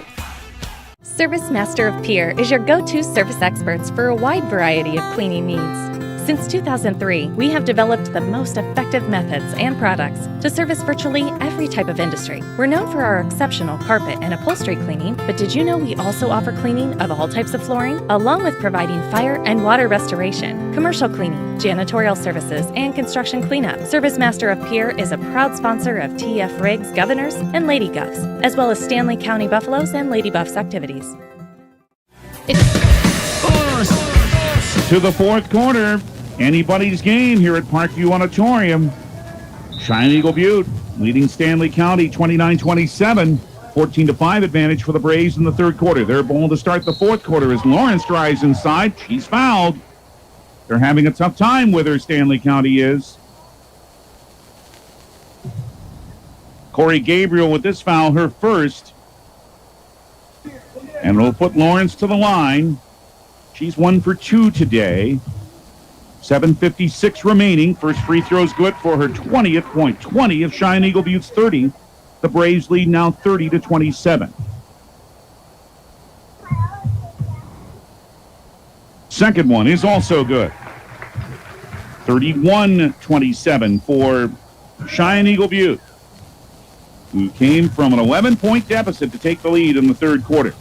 Service Master of Pier is your go-to service experts for a wide variety of cleaning needs. Since 2003, we have developed the most effective methods and products to service virtually every type of industry. We're known for our exceptional carpet and upholstery cleaning, but did you know we also offer cleaning of all types of flooring, along with providing fire and water restoration, commercial cleaning, janitorial services, and construction cleanup. Service Master of Pier is a proud sponsor of TF Riggs Governors and Lady Govs, as well as Stanley County Buffaloes and Lady Buffs activities. To the fourth quarter, anybody's game here at Parkview Auditorium. Cheyenne-Eagle Butte leading Stanley County 29-27, 14-5 advantage for the Braves in the third quarter. Their ball to start the fourth quarter as Lawrence drives inside. She's fouled. They're having a tough time with her, Stanley County is. Corey Gabriel with this foul, her first. And it'll put Lawrence to the line. She's 1 for 2 today. 7:56 remaining. First free throw's good for her 20th point. 20 of Cheyenne-Eagle Butte's 30. The Braves lead now 30-27. Second one is also good. 31-27 for Cheyenne-Eagle Butte, who came from an 11-point deficit to take the lead in the third quarter.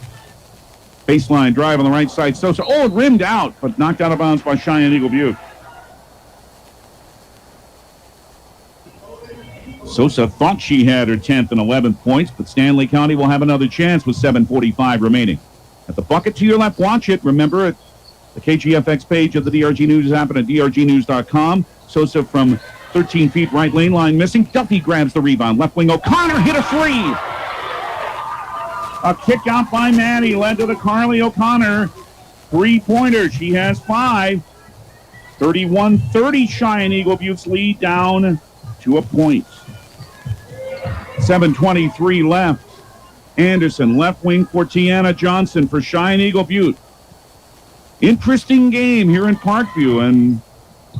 Baseline drive on the right side. Sosa, it rimmed out, but knocked out of bounds by Cheyenne-Eagle Butte. Sosa thought she had her 10th and 11th points, but Stanley County will have another chance with 7:45 remaining. At the bucket to your left, watch it. Remember, at the KGFX page of the DRG News app and at drgnews.com. Sosa from 13 feet, right lane line missing. Duffy grabs the rebound. Left wing, O'Connor hit a three. A kick out by Maddie led to the Carly O'Connor three-pointer. She has 5. 31-30 Cheyenne-Eagle Butte's lead down to a point. 7:23 left. Anderson, left wing for Tiana Johnson for Cheyenne-Eagle Butte. Interesting game here in Parkview, and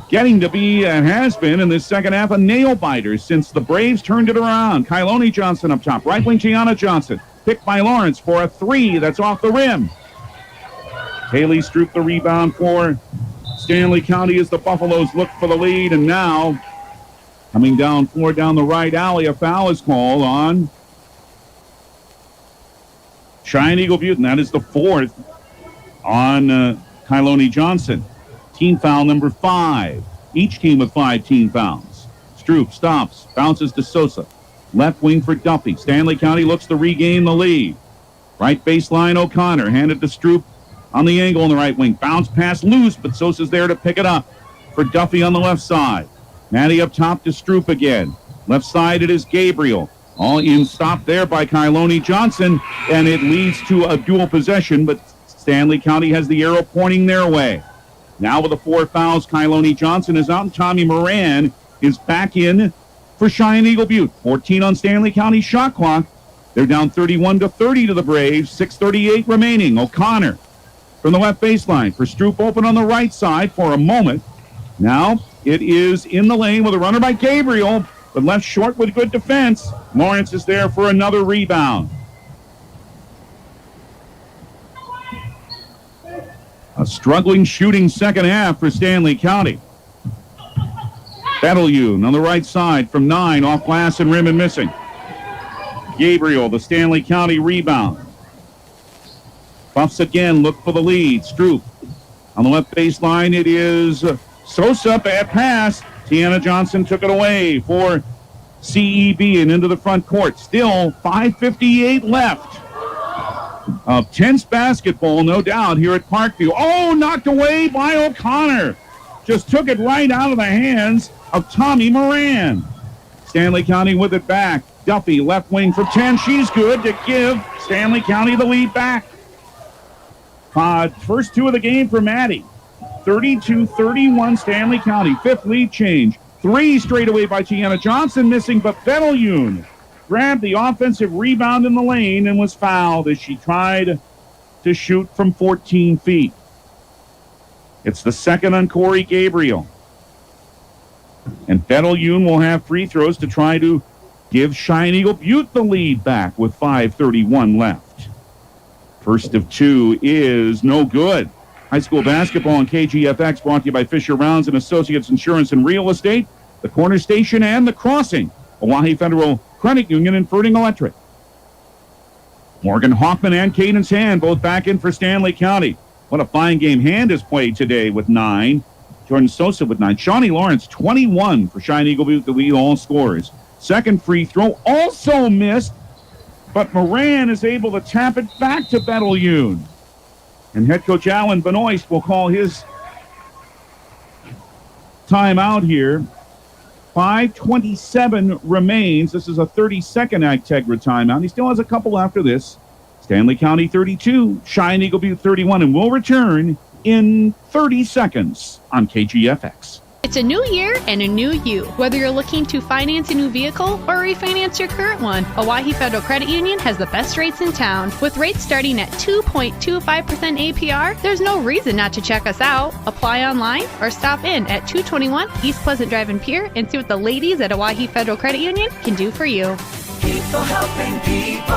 getting to be, and has been in this second half, a nail-biter since the Braves turned it around. Kyloni Johnson up top. Right wing Gianna Johnson. Picked by Lawrence for a three that's off the rim. Haley Stroop the rebound for Stanley County as the Buffaloes look for the lead. And now, coming down floor down the right alley, a foul is called on Cheyenne-Eagle Butte, and that is the fourth on Kyloni Johnson. Team foul number 5. Each team with 5 team fouls. Stroop stops, bounces to Sosa. Left wing for Duffy. Stanley County looks to regain the lead. Right baseline, O'Connor. Handed to Stroop on the angle on the right wing. Bounce pass loose, but Sosa's there to pick it up for Duffy on the left side. Matty up top to Stroop again. Left side it is Gabriel. All in stop there by Kyloni Johnson, and it leads to a dual possession, but Stanley County has the arrow pointing their way. Now with the 4 fouls, Kyloni Johnson is out, and Tommy Moran is back in for Cheyenne-Eagle Butte. 14 on Stanley County shot clock. They're down 31-30 to the Braves. 6:38 remaining. O'Connor from the left baseline for Stroop, open on the right side for a moment. Now it is in the lane with a runner by Gabriel, but left short with good defense. Lawrence is there for another rebound. A struggling shooting second half for Stanley County. Betelgeuse on the right side from 9, off glass and rim and missing. Gabriel, the Stanley County rebound. Buffs again, look for the lead. Stroop on the left baseline. It is Sosa, bad pass. Tiana Johnson took it away for CEB and into the front court. Still 5:58 left. Tense basketball, no doubt, here at Parkview. Oh, knocked away by O'Connor. Just took it right out of the hands of Tommy Moran. Stanley County with it back. Duffy, left wing for 10. She's good to give Stanley County the lead back. First 2 of the game for Maddie. 32-31 Stanley County. 5th lead change. 3 straight away by Gianna Johnson, missing, but Betelgeuse grabbed the offensive rebound in the lane and was fouled as she tried to shoot from 14 feet. It's the second on Corey Gabriel. And Betelgeuse will have free throws to try to give Cheyenne-Eagle Butte the lead back with 5:31 left. First of 2 is no good. High school basketball on KGFX brought to you by Fisher Rounds and Associates Insurance and Real Estate, the Corner Station, and the Crossing, Owyhee Federal Credit Union, and Ferding Electric. Morgan Hoffman and Cadence Hand both back in for Stanley County. What a fine game Hand has played today with 9. Jordan Sosa with 9. Shawnee Lawrence, 21 for Cheyenne-Eagle Butte, the lead all scorers. Second free throw also missed, but Moran is able to tap it back to Betelgeuse. And head coach Alan Benoist will call his timeout here. 5:27 remains. This is a 30-second Agtegra timeout. He still has a couple after this. Stanley County 32, Cheyenne-Eagle Butte 31, and we'll return in 30 seconds on KGFX. It's a new year and a new you. Whether you're looking to finance a new vehicle or refinance your current one, Owyhee Federal Credit Union has the best rates in town. With rates starting at 2.25% APR, there's no reason not to check us out. Apply online or stop in at 221 East Pleasant Drive in Pierre and see what the ladies at Owyhee Federal Credit Union can do for you. People helping people.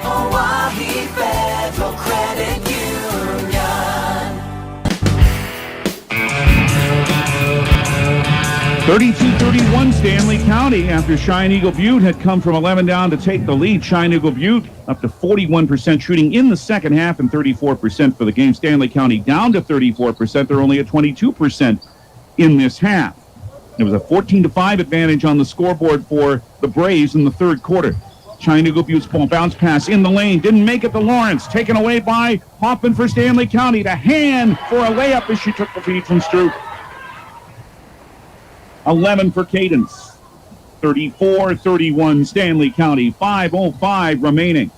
Owyhee Federal Credit Union. 32-31 Stanley County after Cheyenne-Eagle Butte had come from 11 down to take the lead. Cheyenne-Eagle Butte up to 41% shooting in the second half and 34% for the game. Stanley County down to 34%. They're only at 22% in this half. It was a 14-5 advantage on the scoreboard for the Braves in the third quarter. Cheyenne-Eagle Butte's ball bounce pass in the lane. Didn't make it to Lawrence. Taken away by Hoffman for Stanley County. To Hand for a layup as she took the feed from Stroop. 11 for Cadence. 34-31 Stanley County. 5:05 remaining.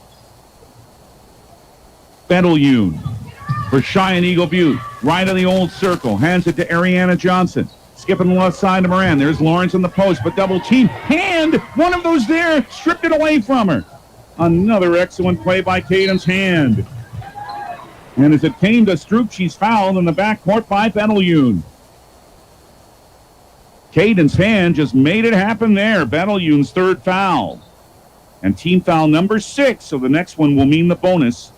Betelgeuse for Cheyenne-Eagle Butte. Right of the old circle. Hands it to Ariana Johnson. Skipping the left side to Moran. There's Lawrence on the post, but double team. Hand! One of those there. Stripped it away from her. Another excellent play by Cadence Hand. And as it came to Stroop, she's fouled in the backcourt by Betelgeuse. Caden's hand just made it happen there. Betelgeuse's third foul. And team foul number 6, so the next one will mean the bonus.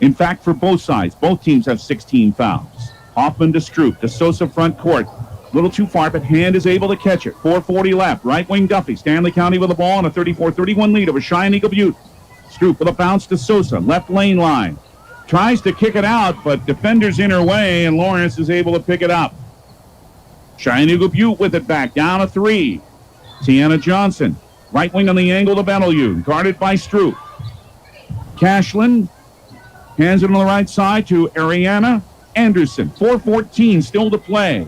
In fact, for both sides, both teams have 16 fouls. Hoffman to Stroop, to Sosa front court. A little too far, but Hand is able to catch it. 4:40 left. Right wing Duffy. Stanley County with the ball and a 34-31 lead over Cheyenne-Eagle Butte. Stroop with a bounce to Sosa. Left lane line. Tries to kick it out, but defenders in her way, and Lawrence is able to pick it up. Cheyenne-Eagle Butte with it back. Down a 3. Tiana Johnson. Right wing on the angle to Betelgeuse. Guarded by Stroop. Cashlin hands it on the right side to Ariana Anderson. 4:14 still to play.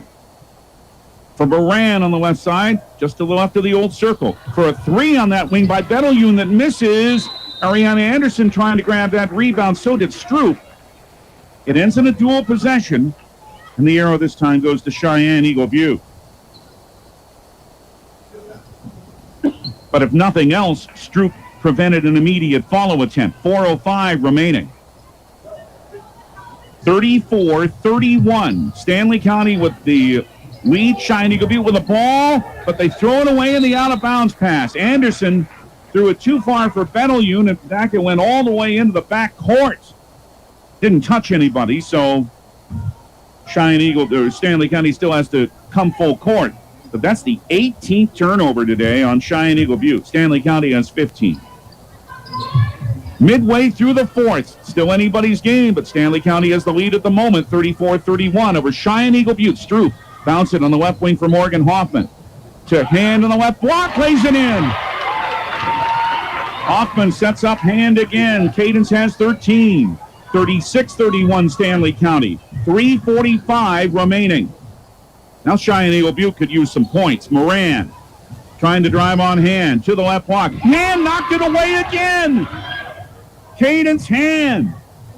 For Baran on the left side, just to the left of the old circle. For a 3 on that wing by Betelgeuse that misses. Ariana Anderson trying to grab that rebound. So did Stroop. It ends in a dual possession. And the arrow this time goes to Cheyenne-Eagle Butte. But if nothing else, Stroop prevented an immediate follow attempt. 4:05 remaining. 34-31. Stanley County with the lead. Cheyenne-Eagle Butte with the ball, but they throw it away in the out-of-bounds pass. Anderson threw it too far for Betelgeuse. In fact, it went all the way into the back court. Didn't touch anybody, so Stanley County still has to come full court. But that's the 18th turnover today on Cheyenne-Eagle Butte. Stanley County has 15. Midway through the fourth, still anybody's game, but Stanley County has the lead at the moment, 34-31 over Cheyenne-Eagle Butte. Stroop bounce it on the left wing for Morgan Hoffman. To Hand on the left block, lays it in. Hoffman sets up Hand again. Cadence has 13. 36-31 Stanley County. 3:45 remaining. Now Cheyenne-Eagle Butte could use some points. Moran trying to drive on Hand to the left block. Hand knocked it away again. Cadence Hand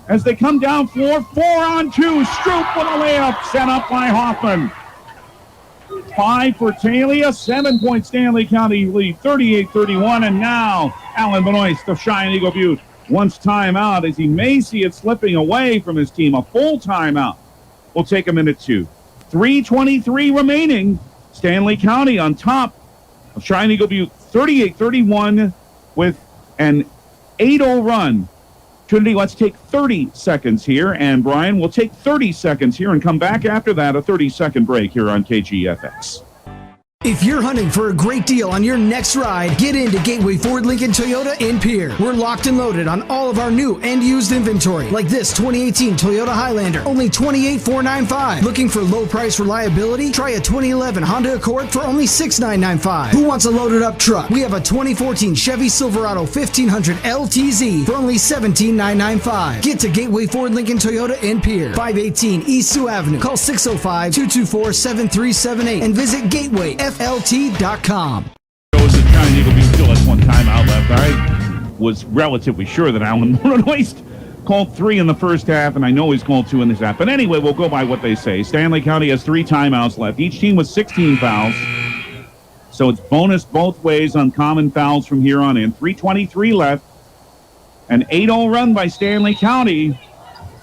as they come down floor. 4-on-2. Stroop with a layup set up by Hoffman. 5 for Talia. 7-point Stanley County lead. 38-31. And now Alan Benoist of Cheyenne-Eagle Butte wants timeout as he may see it slipping away from his team. A full timeout will take a minute too. 3:23 remaining. Stanley County on top of Cheyenne-Eagle Butte 38-31 with an 8-0 run. Trinity, let's take 30 seconds here, and Brian will take 30 seconds here and come back after that, a 30-second break here on KGFX. If you're hunting for a great deal on your next ride, get into Gateway Ford Lincoln Toyota in Pierre. We're locked and loaded on all of our new and used inventory, like this 2018 Toyota Highlander, only $28,495. Looking for low price reliability? Try a 2011 Honda Accord for only $6,995. Who wants a loaded up truck? We have a 2014 Chevy Silverado 1500 LTZ for only $17,995. Get to Gateway Ford Lincoln Toyota in Pierre, 518 East Sioux Avenue. Call 605-224-7378 and visit GatewayFLT.com. Shows that Cheyenne-Eagle Butte still has one timeout left. I was relatively sure that Alan Waste called 3 in the first half, and I know he's called 2 in this half. But anyway, we'll go by what they say. Stanley County has 3 timeouts left. Each team with 16 fouls. So it's bonus both ways on common fouls from here on in. 3:23 left. An 8-0 run by Stanley County.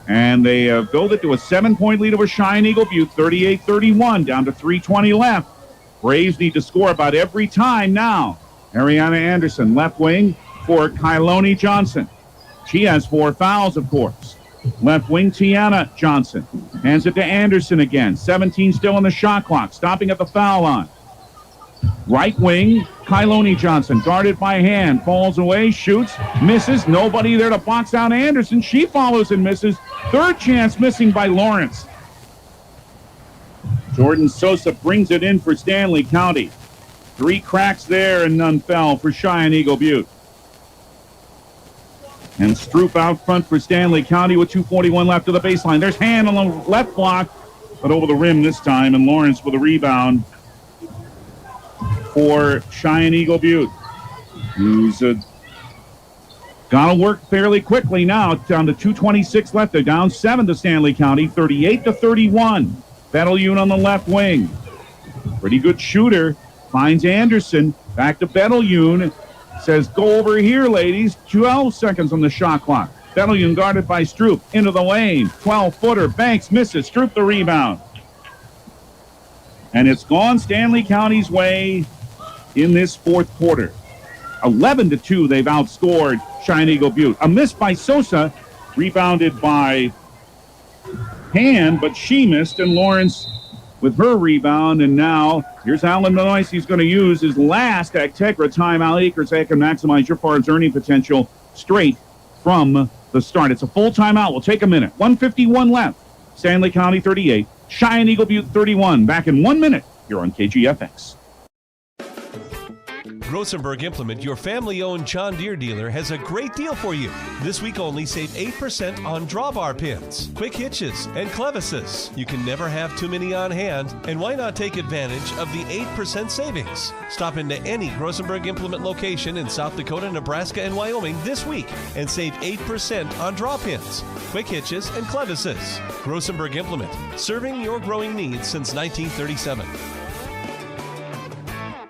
And they build it to a 7-point lead over Cheyenne-Eagle Butte, 38-31, down to 3:20 left. Braves need to score about every time now. Ariana Anderson, left wing for Kyloni Johnson. She has 4 fouls, of course. Left wing, Tiana Johnson. Hands it to Anderson again. 17 still on the shot clock, stopping at the foul line. Right wing, Kyloni Johnson, guarded by Hand. Falls away, shoots, misses. Nobody there to box out Anderson. She follows and misses. Third chance missing by Lawrence. Jordan Sosa brings it in for Stanley County. 3 cracks there and none fell for Cheyenne-Eagle Butte. And Stroop out front for Stanley County with 2:41 left to the baseline. There's Hand on the left block, but over the rim this time, and Lawrence with a rebound for Cheyenne-Eagle Butte, who's got to work fairly quickly now. Down to 2:26 left. They're down 7 to Stanley County, 38-31. Betelgeuse on the left wing. Pretty good shooter. Finds Anderson. Back to Betelgeuse. Says, go over here, ladies. 12 seconds on the shot clock. Bellion guarded by Stroop. Into the lane. 12-footer. Banks misses. Stroop the rebound. And it's gone Stanley County's way in this fourth quarter. 11-2, they've outscored Cheyenne-Eagle Butte. A miss by Sosa, rebounded by Hand, but she missed, and Lawrence with her rebound. And now here's Alan Benoist. He's going to use his last Actegra timeout. Acres can maximize your farm's earning potential straight from the start. It's a full timeout. We'll take a minute. 1:51 left. Stanley County 38, Cheyenne-Eagle Butte 31. Back in 1 minute here on KGFX. Rosenberg Implement, your family-owned John Deere dealer, has a great deal for you. This week only, save 8% on drawbar pins, quick hitches, and clevises. You can never have too many on hand, and why not take advantage of the 8% savings? Stop into any Rosenberg Implement location in South Dakota, Nebraska, and Wyoming this week and save 8% on draw pins, quick hitches, and clevises. Rosenberg Implement, serving your growing needs since 1937.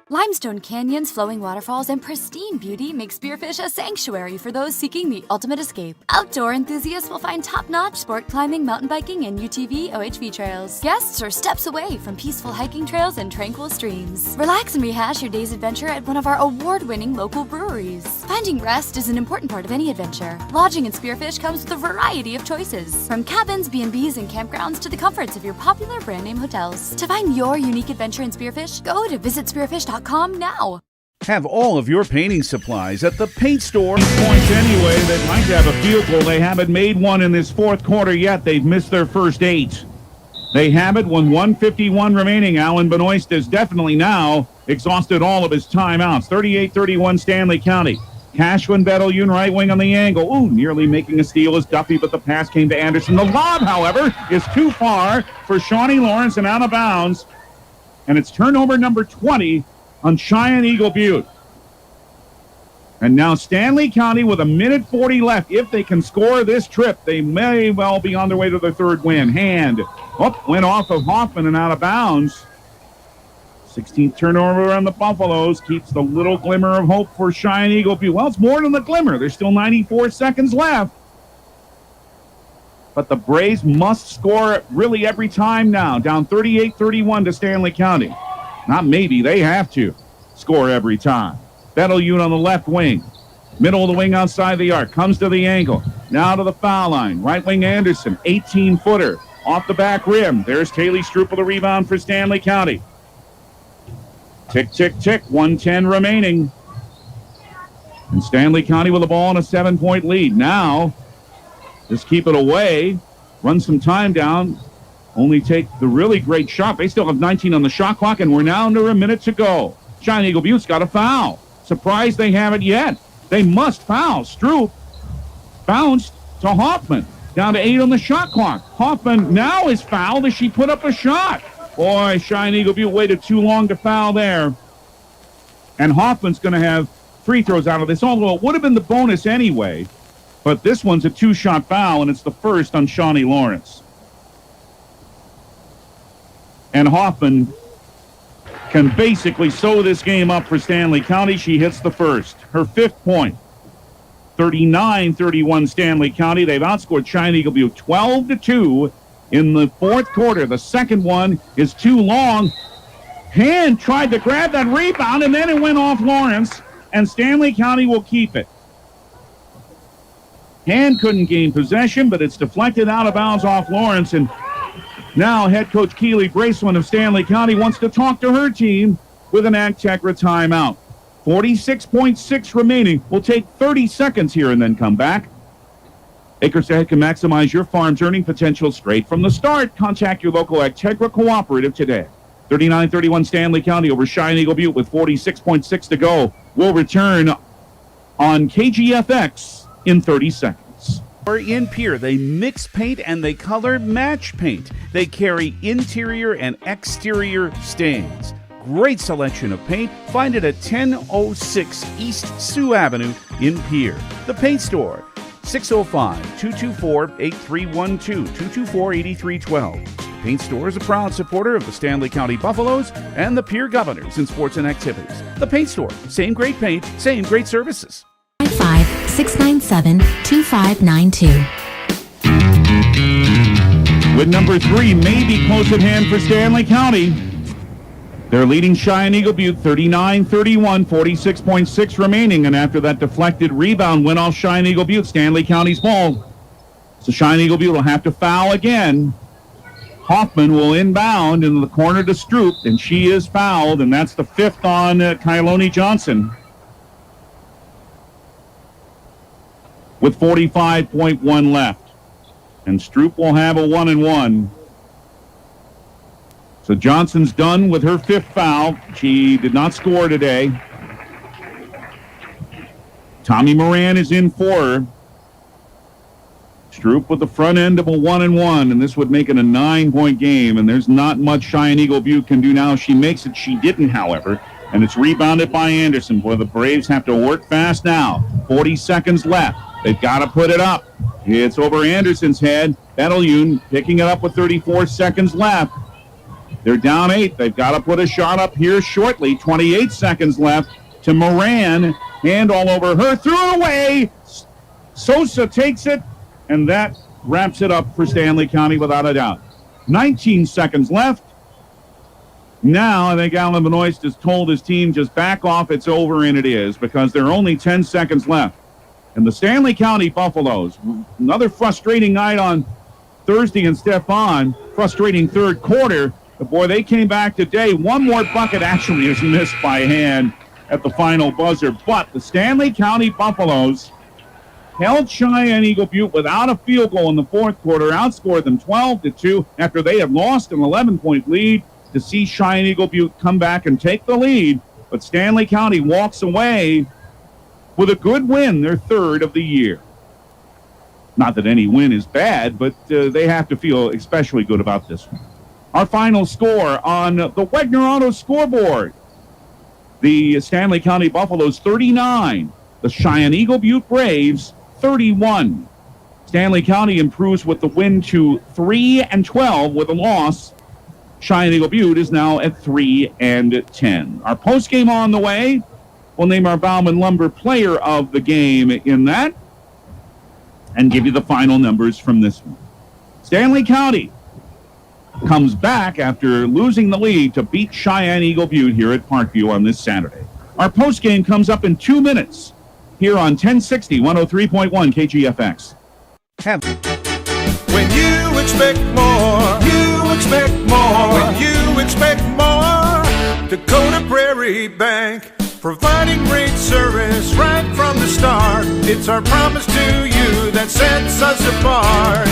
Limestone canyons, flowing waterfalls, and pristine beauty make Spearfish a sanctuary for those seeking the ultimate escape. Outdoor enthusiasts will find top-notch sport climbing, mountain biking, and UTV OHV trails. Guests are steps away from peaceful hiking trails and tranquil streams. Relax and rehash your day's adventure at one of our award-winning local breweries. Finding rest is an important part of any adventure. Lodging in Spearfish comes with a variety of choices, from cabins, B&Bs, and campgrounds to the comforts of your popular brand-name hotels. To find your unique adventure in Spearfish, go to visitspearfish.com now. Have all of your painting supplies at the paint store. Points anyway. They might have a field goal. They haven't made one in this fourth quarter yet. They've missed their first 8. They have it when 1:51 remaining. Alan Benoist has definitely now exhausted all of his timeouts. 38-31 Stanley County. Cashwin Betelune right wing on the angle. Ooh, nearly making a steal is Duffy, but the pass came to Anderson. The lob, however, is too far for Shawnee Lawrence and out of bounds. And it's turnover number 20 on Cheyenne-Eagle Butte. And now Stanley County with 1:40 left. If they can score this trip, they may well be on their way to their third win. Hand went off of Hoffman and out of bounds. 16th turnover on the Buffaloes keeps the little glimmer of hope for Cheyenne-Eagle Butte. Well, it's more than the glimmer. There's still 94 seconds left. But the Braves must score really every time now. Down 38-31 to Stanley County. Not maybe, they have to score every time. Betelune on the left wing. Middle of the wing outside the arc. Comes to the angle. Now to the foul line. Right wing Anderson, 18-footer. Off the back rim. There's Taylor Stroop with the rebound for Stanley County. Tick, tick, tick. 1:10 remaining. And Stanley County with the ball and a 7-point lead. Now, just keep it away. Run some time down. Only take the really great shot. They still have 19 on the shot clock, and we're now under a minute to go. Cheyenne-Eagle Butte's got a foul. Surprised they haven't yet. They must foul. Stroop bounced to Hoffman. Down to 8 on the shot clock. Hoffman now is fouled as she put up a shot. Boy, Cheyenne-Eagle Butte waited too long to foul there. And Hoffman's going to have free throws out of this, although it would have been the bonus anyway. But this one's a 2-shot foul, and it's the first on Shawnee Lawrence. And Hoffman can basically sew this game up for Stanley County. She hits the first. Her 5th point. 39-31 Stanley County. They've outscored Cheyenne-Eagle Butte 12-2 in the fourth quarter. The second one is too long. Hand tried to grab that rebound, and then it went off Lawrence, and Stanley County will keep it. Hand couldn't gain possession, but it's deflected out of bounds off Lawrence, and now head coach Keely Braceman of Stanley County wants to talk to her team with an Actegra timeout. 46.6 remaining. We'll take 30 seconds here and then come back. Acres Ahead can maximize your farm's earning potential straight from the start. Contact your local Actegra cooperative today. 39-31 Stanley County over Cheyenne-Eagle Butte with 46.6 to go. We'll return on KGFX in 30 seconds. In Pierre, they mix paint and they color match paint. They carry interior and exterior stains. Great selection of paint. Find it at 1006 East Sioux Avenue in Pierre. The Paint Store, 605-224-8312, 224-8312. Paint Store is a proud supporter of the Stanley County Buffaloes and the Pierre Governors in sports and activities. The Paint Store, same great paint, same great services. 5 697-2592. With number 3 may be close at hand for Stanley County. They're leading Cheyenne-Eagle Butte 39-31, 46.6 remaining, and after that deflected rebound went off Cheyenne-Eagle Butte, Stanley County's ball. So Cheyenne-Eagle Butte will have to foul again. Hoffman will inbound into the corner to Stroop, and she is fouled, and that's the 5th on Kyloni Johnson. With 45.1 left. And Stroop will have a 1-and-1. So Johnson's done with her 5th foul. She did not score today. Tommy Moran is in for her. Stroop with the front end of a 1-and-1, and this would make it a 9-point game, and there's not much Cheyenne-Eagle Butte can do now. She makes it. She didn't, however, and it's rebounded by Anderson. Boy, the Braves have to work fast now. 40 seconds left. They've got to put it up. It's over Anderson's head. Betelgeuse picking it up with 34 seconds left. They're down 8. They've got to put a shot up here shortly. 28 seconds left to Moran. Hand all over her. Threw it away. Sosa takes it, and that wraps it up for Stanley County without a doubt. 19 seconds left. Now, I think Alan Benoist has told his team, just back off, it's over, and it is, because there are only 10 seconds left. And the Stanley County Buffaloes, another frustrating night on Thursday in Stephon, frustrating third quarter. But boy, they came back today. One more bucket actually is missed by hand at the final buzzer. But the Stanley County Buffaloes held Cheyenne-Eagle Butte without a field goal in the fourth quarter, outscored them 12-2 after they had lost an 11-point lead. To see Cheyenne-Eagle Butte come back and take the lead, but Stanley County walks away with a good win, their 3rd of the year. Not that any win is bad, but they have to feel especially good about this one. Our final score on the Wegner Auto scoreboard. The Stanley County Buffaloes 39, the Cheyenne-Eagle Butte Braves 31. Stanley County improves with the win to 3-12 with a loss. Cheyenne-Eagle Butte is now at 3-10. Our postgame on the way. We'll name our Bauman Lumber player of the game in that and give you the final numbers from this one. Stanley County comes back after losing the lead to beat Cheyenne-Eagle Butte here at Parkview on this Saturday. Our postgame comes up in 2 minutes here on 1060, 103.1 KGFX. When you expect more, you expect more. When you expect more, Dakota Prairie Bank, providing great service right from the start. It's our promise to you that sets us apart.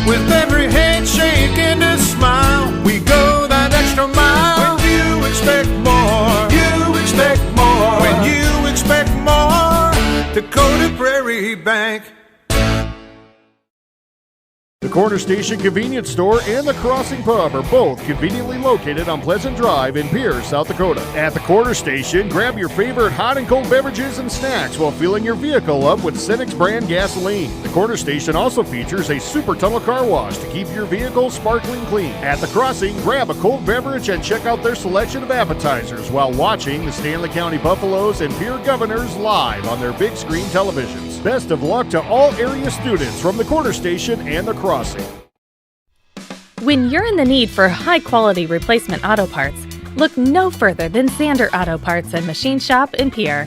With every handshake and a smile, we go that extra mile. When you expect more, you expect more. When you expect more, Dakota Prairie Bank. The Corner Station Convenience Store and the Crossing Pub are both conveniently located on Pleasant Drive in Pierce, South Dakota. At the Corner Station, grab your favorite hot and cold beverages and snacks while filling your vehicle up with Cenex brand gasoline. The Corner Station also features a super tunnel car wash to keep your vehicle sparkling clean. At the Crossing, grab a cold beverage and check out their selection of appetizers while watching the Stanley County Buffaloes and Pierre Governors live on their big screen televisions. Best of luck to all area students from the Corner Station and the Crossing. When you're in the need for high-quality replacement auto parts, look no further than Zander Auto Parts and Machine Shop in Pierre.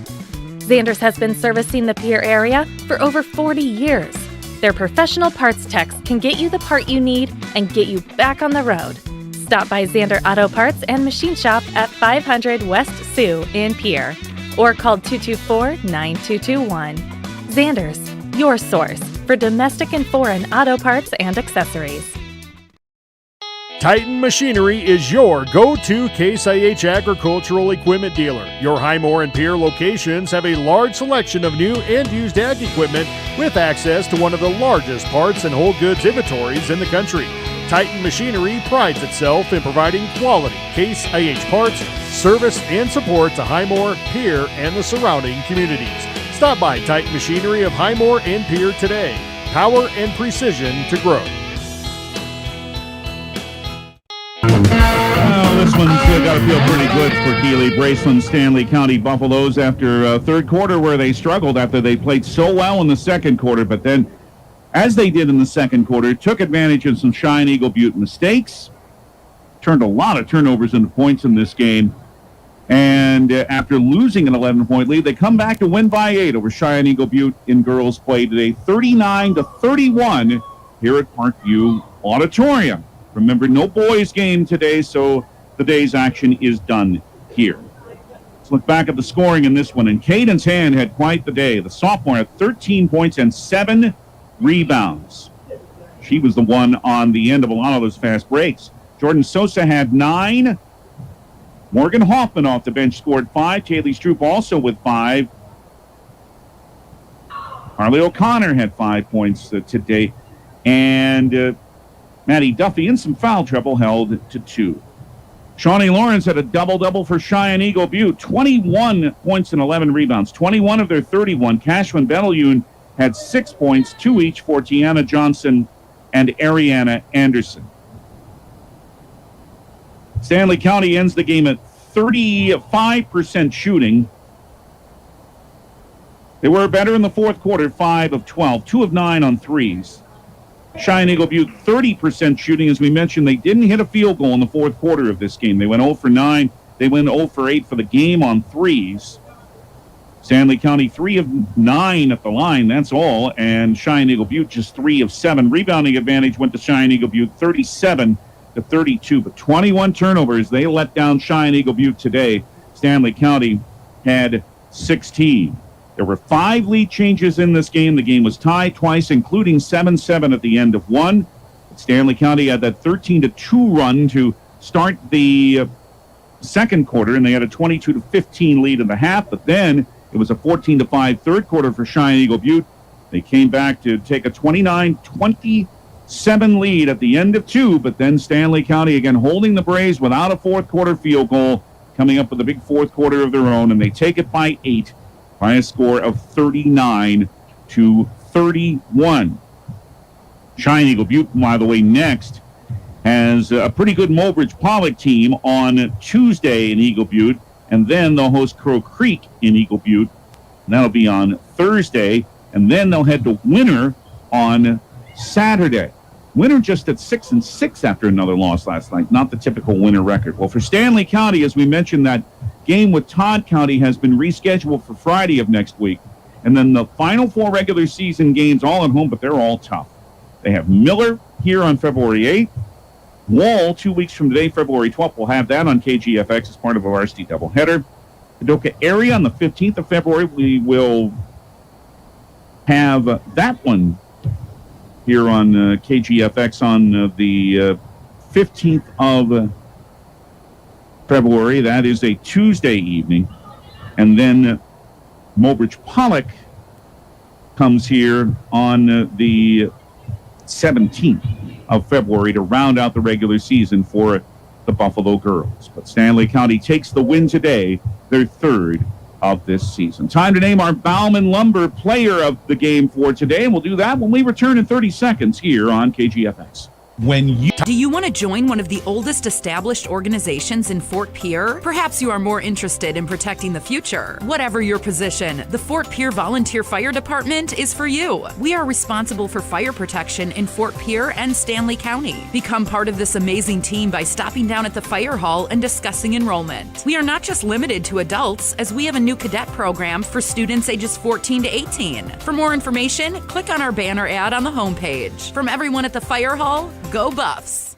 Zander's has been servicing the Pierre area for over 40 years. Their professional parts techs can get you the part you need and get you back on the road. Stop by Zander Auto Parts and Machine Shop at 500 West Sioux in Pierre or call 224-9221. Zander's, your source for domestic and foreign auto parts and accessories. Titan Machinery is your go-to Case IH agricultural equipment dealer. Your Highmore and Pierre locations have a large selection of new and used ag equipment with access to one of the largest parts and whole goods inventories in the country. Titan Machinery prides itself in providing quality Case IH parts, service, and support to Highmore, Pierre, and the surrounding communities. Stop by Titan Machinery of Highmore and Pierre today. Power and precision to grow. This one's got to feel pretty good for Keeley, Braceland, Stanley County Buffaloes after third quarter where they struggled after they played so well in the second quarter, but then, as they did in the second quarter, took advantage of some Cheyenne-Eagle Butte mistakes, turned a lot of turnovers into points in this game, and after losing an 11-point lead, they come back to win by 8 over Cheyenne-Eagle Butte in girls play today, 39-31 here at Parkview Auditorium. Remember, no boys game today, so the day's action is done here. Let's look back at the scoring in this one, and Caden's Hand had quite the day. The sophomore had 13 points and 7 rebounds. She was the one on the end of a lot of those fast breaks. Jordan Sosa had 9. Morgan Hoffman off the bench scored 5. Kaylee Stroop also with 5. Harley O'Connor had 5 points today. And Maddie Duffy, in some foul trouble, held to 2. Shawnee Lawrence had a double-double for Cheyenne-Eagle Butte. 21 points and 11 rebounds. 21 of their 31. Cashman Bellune had 6 points, 2 each for Tiana Johnson and Ariana Anderson. Stanley County ends the game at 35% shooting. They were better in the fourth quarter, 5 of 12, 2 of 9 on threes. Cheyenne-Eagle Butte, 30% shooting. As we mentioned, they didn't hit a field goal in the fourth quarter of this game. They went 0 for 9. They went 0 for 8 for the game on threes. Stanley County, 3 of 9 at the line. That's all. And Cheyenne-Eagle Butte, just 3 of 7. Rebounding advantage went to Cheyenne-Eagle Butte, 37-32. But 21 turnovers. They let down Cheyenne-Eagle Butte today. Stanley County had 16. There were 5 lead changes in this game. The game was tied twice, including 7-7 at the end of one. Stanley County had that 13-2 run to start the second quarter, and they had a 22-15 lead in the half. But then it was a 14-5 third quarter for Cheyenne-Eagle Butte. They came back to take a 29-27 lead at the end of 2, but then Stanley County again holding the Braves without a fourth quarter field goal, coming up with a big fourth quarter of their own, and they take it by 8. By a score of 39-31. Cheyenne-Eagle Butte, by the way, next has a pretty good Mobridge Pollock team on Tuesday in Eagle Butte, and then they'll host Crow Creek in Eagle Butte, and that'll be on Thursday, and then they'll head to Winter on Saturday. Winter just at 6-6 after another loss last night, not the typical Winter record. Well, for Stanley County, as we mentioned, that game with Todd County has been rescheduled for Friday of next week. And then the final 4 regular season games all at home, but they're all tough. They have Miller here on February 8th. Wall 2 weeks from today, February 12th. We'll have that on KGFX as part of a varsity doubleheader. Paducah area on the 15th of February. We will have that one here on KGFX on the 15th of February. That is a Tuesday evening. And then Mobridge Pollock comes here on the 17th of February to round out the regular season for the Buffalo Girls. But Stanley County takes the win today, their 3rd of this season. Time to name our Bauman Lumber player of the game for today, and we'll do that when we return in 30 seconds here on KGFX. Do you want to join one of the oldest established organizations in Fort Pierre? Perhaps you are more interested in protecting the future. Whatever your position, the Fort Pierre Volunteer Fire Department is for you. We are responsible for fire protection in Fort Pierre and Stanley County. Become part of this amazing team by stopping down at the fire hall and discussing enrollment. We are not just limited to adults, as we have a new cadet program for students ages 14 to 18. For more information, click on our banner ad on the homepage. From everyone at the fire hall, go Buffs!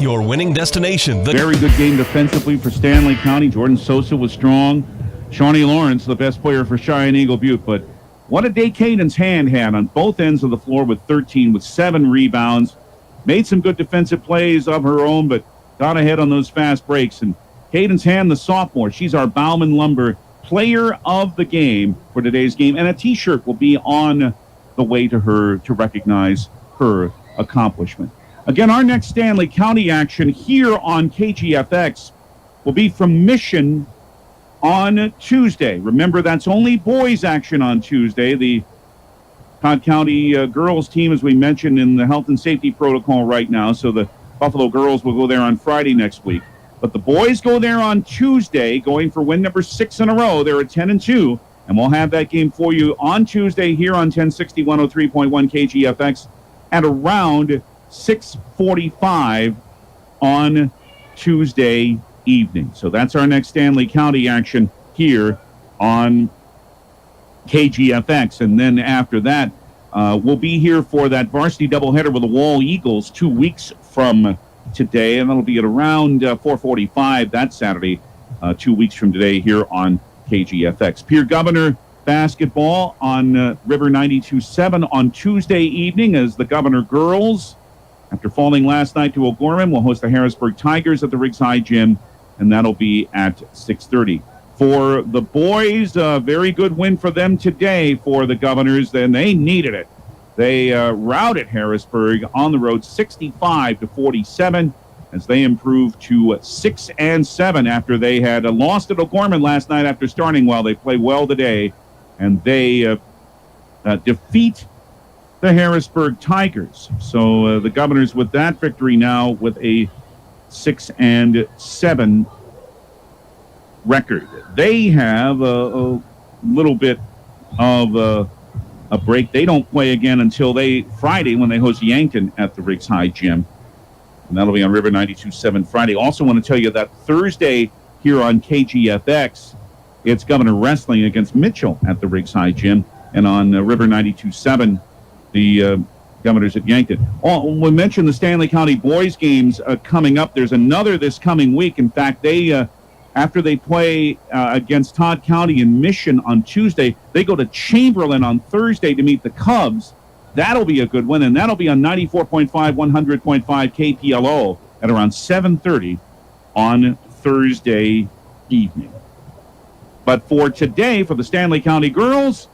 Your winning destination. Very good game defensively for Stanley County. Jordan Sosa was strong. Shawnee Lawrence, the best player for Cheyenne-Eagle Butte. But what a day Caden's Hand had on both ends of the floor with 13, with 7 rebounds. Made some good defensive plays of her own, but got ahead on those fast breaks. And Caden's Hand, the sophomore, she's our Bauman Lumber player of the game for today's game. And a T-shirt will be on the way to her to recognize her accomplishment. Again, our next Stanley County action here on KGFX will be from Mission on Tuesday. Remember, that's only boys action on Tuesday. The Todd County girls team, as we mentioned, in the health and safety protocol right now, so the Buffalo girls will go there on Friday next week. But the boys go there on Tuesday, going for win number 6 in a row. They're at 10-2, and we'll have that game for you on Tuesday here on 1060 103.1 KGFX at around 6:45 on Tuesday evening. So that's our next Stanley County action here on KGFX. And then after that, we'll be here for that varsity doubleheader with the Wall Eagles 2 weeks from today, and that'll be at around 4:45 that Saturday, 2 weeks from today here on KGFX. Pierre Governor basketball on River 92.7 on Tuesday evening as the Governor girls, after falling last night to O'Gorman, will host the Harrisburg Tigers at the Riggs High Gym, and that'll be at 6:30. For the boys, a very good win for them today for the Governors, and they needed it. They routed Harrisburg on the road 65-47 as they improved to 6-7 after they had lost at O'Gorman last night after starting well. They play well today, and they defeat the Harrisburg Tigers. So the Governors with that victory now with a 6-7 record. They have a little bit of a break. They don't play again until Friday when they host Yankton at the Riggs High Gym. And that'll be on River 92.7 Friday. Also want to tell you that Thursday here on KGFX, it's Governor Wrestling against Mitchell at the Riggs High Gym. And on River 92.7, the Governors at Yankton. We mentioned the Stanley County boys games coming up. There's another this coming week. In fact, they after they play against Todd County and Mission on Tuesday, they go to Chamberlain on Thursday to meet the Cubs. That'll be a good one, and that'll be on 94.5, 100.5 KPLO at around 7:30 on Thursday evening. But for today, for the Stanley County girls,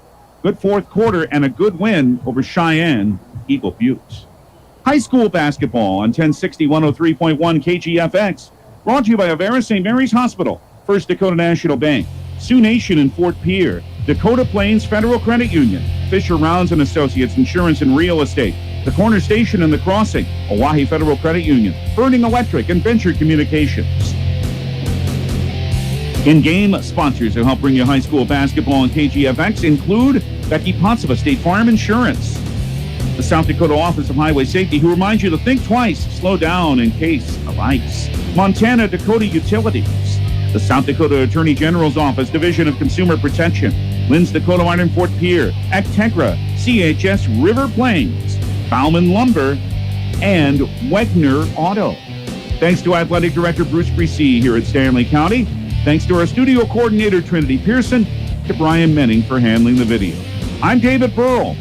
good fourth quarter and a good win over Cheyenne-Eagle Butte. High school basketball on 1060 103.1 KGFX. Brought to you by Avera St. Mary's Hospital, First Dakota National Bank, Sioux Nation in Fort Pierre, Dakota Plains Federal Credit Union, Fisher Rounds & Associates Insurance and Real Estate, the Corner Station and the Crossing, Oahe Federal Credit Union, Burning Electric, and Venture Communications. In-game sponsors who help bring you high school basketball on KGFX include Becky Potts of State Farm Insurance, the South Dakota Office of Highway Safety, who reminds you to think twice, slow down in case of ice. Montana Dakota Utilities, the South Dakota Attorney General's Office, Division of Consumer Protection, Lynn's Dakota Iron Fort Pierre, Actegra, CHS River Plains, Bauman Lumber, and Wegner Auto. Thanks to Athletic Director Bruce Bresee here at Stanley County. Thanks to our studio coordinator, Trinity Pearson, to Brian Menning for handling the video. I'm David Burrell.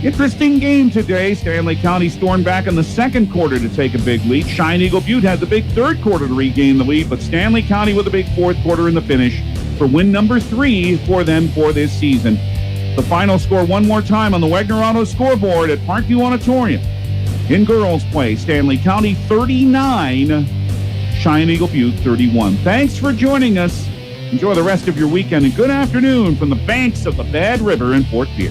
Interesting game today. Stanley County stormed back in the second quarter to take a big lead. Cheyenne-Eagle Butte had the big third quarter to regain the lead, but Stanley County with a big fourth quarter in the finish for win number 3 for them for this season. The final score one more time on the Wegner Auto scoreboard at Parkview Auditorium. In girls play, Stanley County 39, Cheyenne-Eagle Butte 31. Thanks for joining us. Enjoy the rest of your weekend and good afternoon from the banks of the Bad River in Fort Pierre.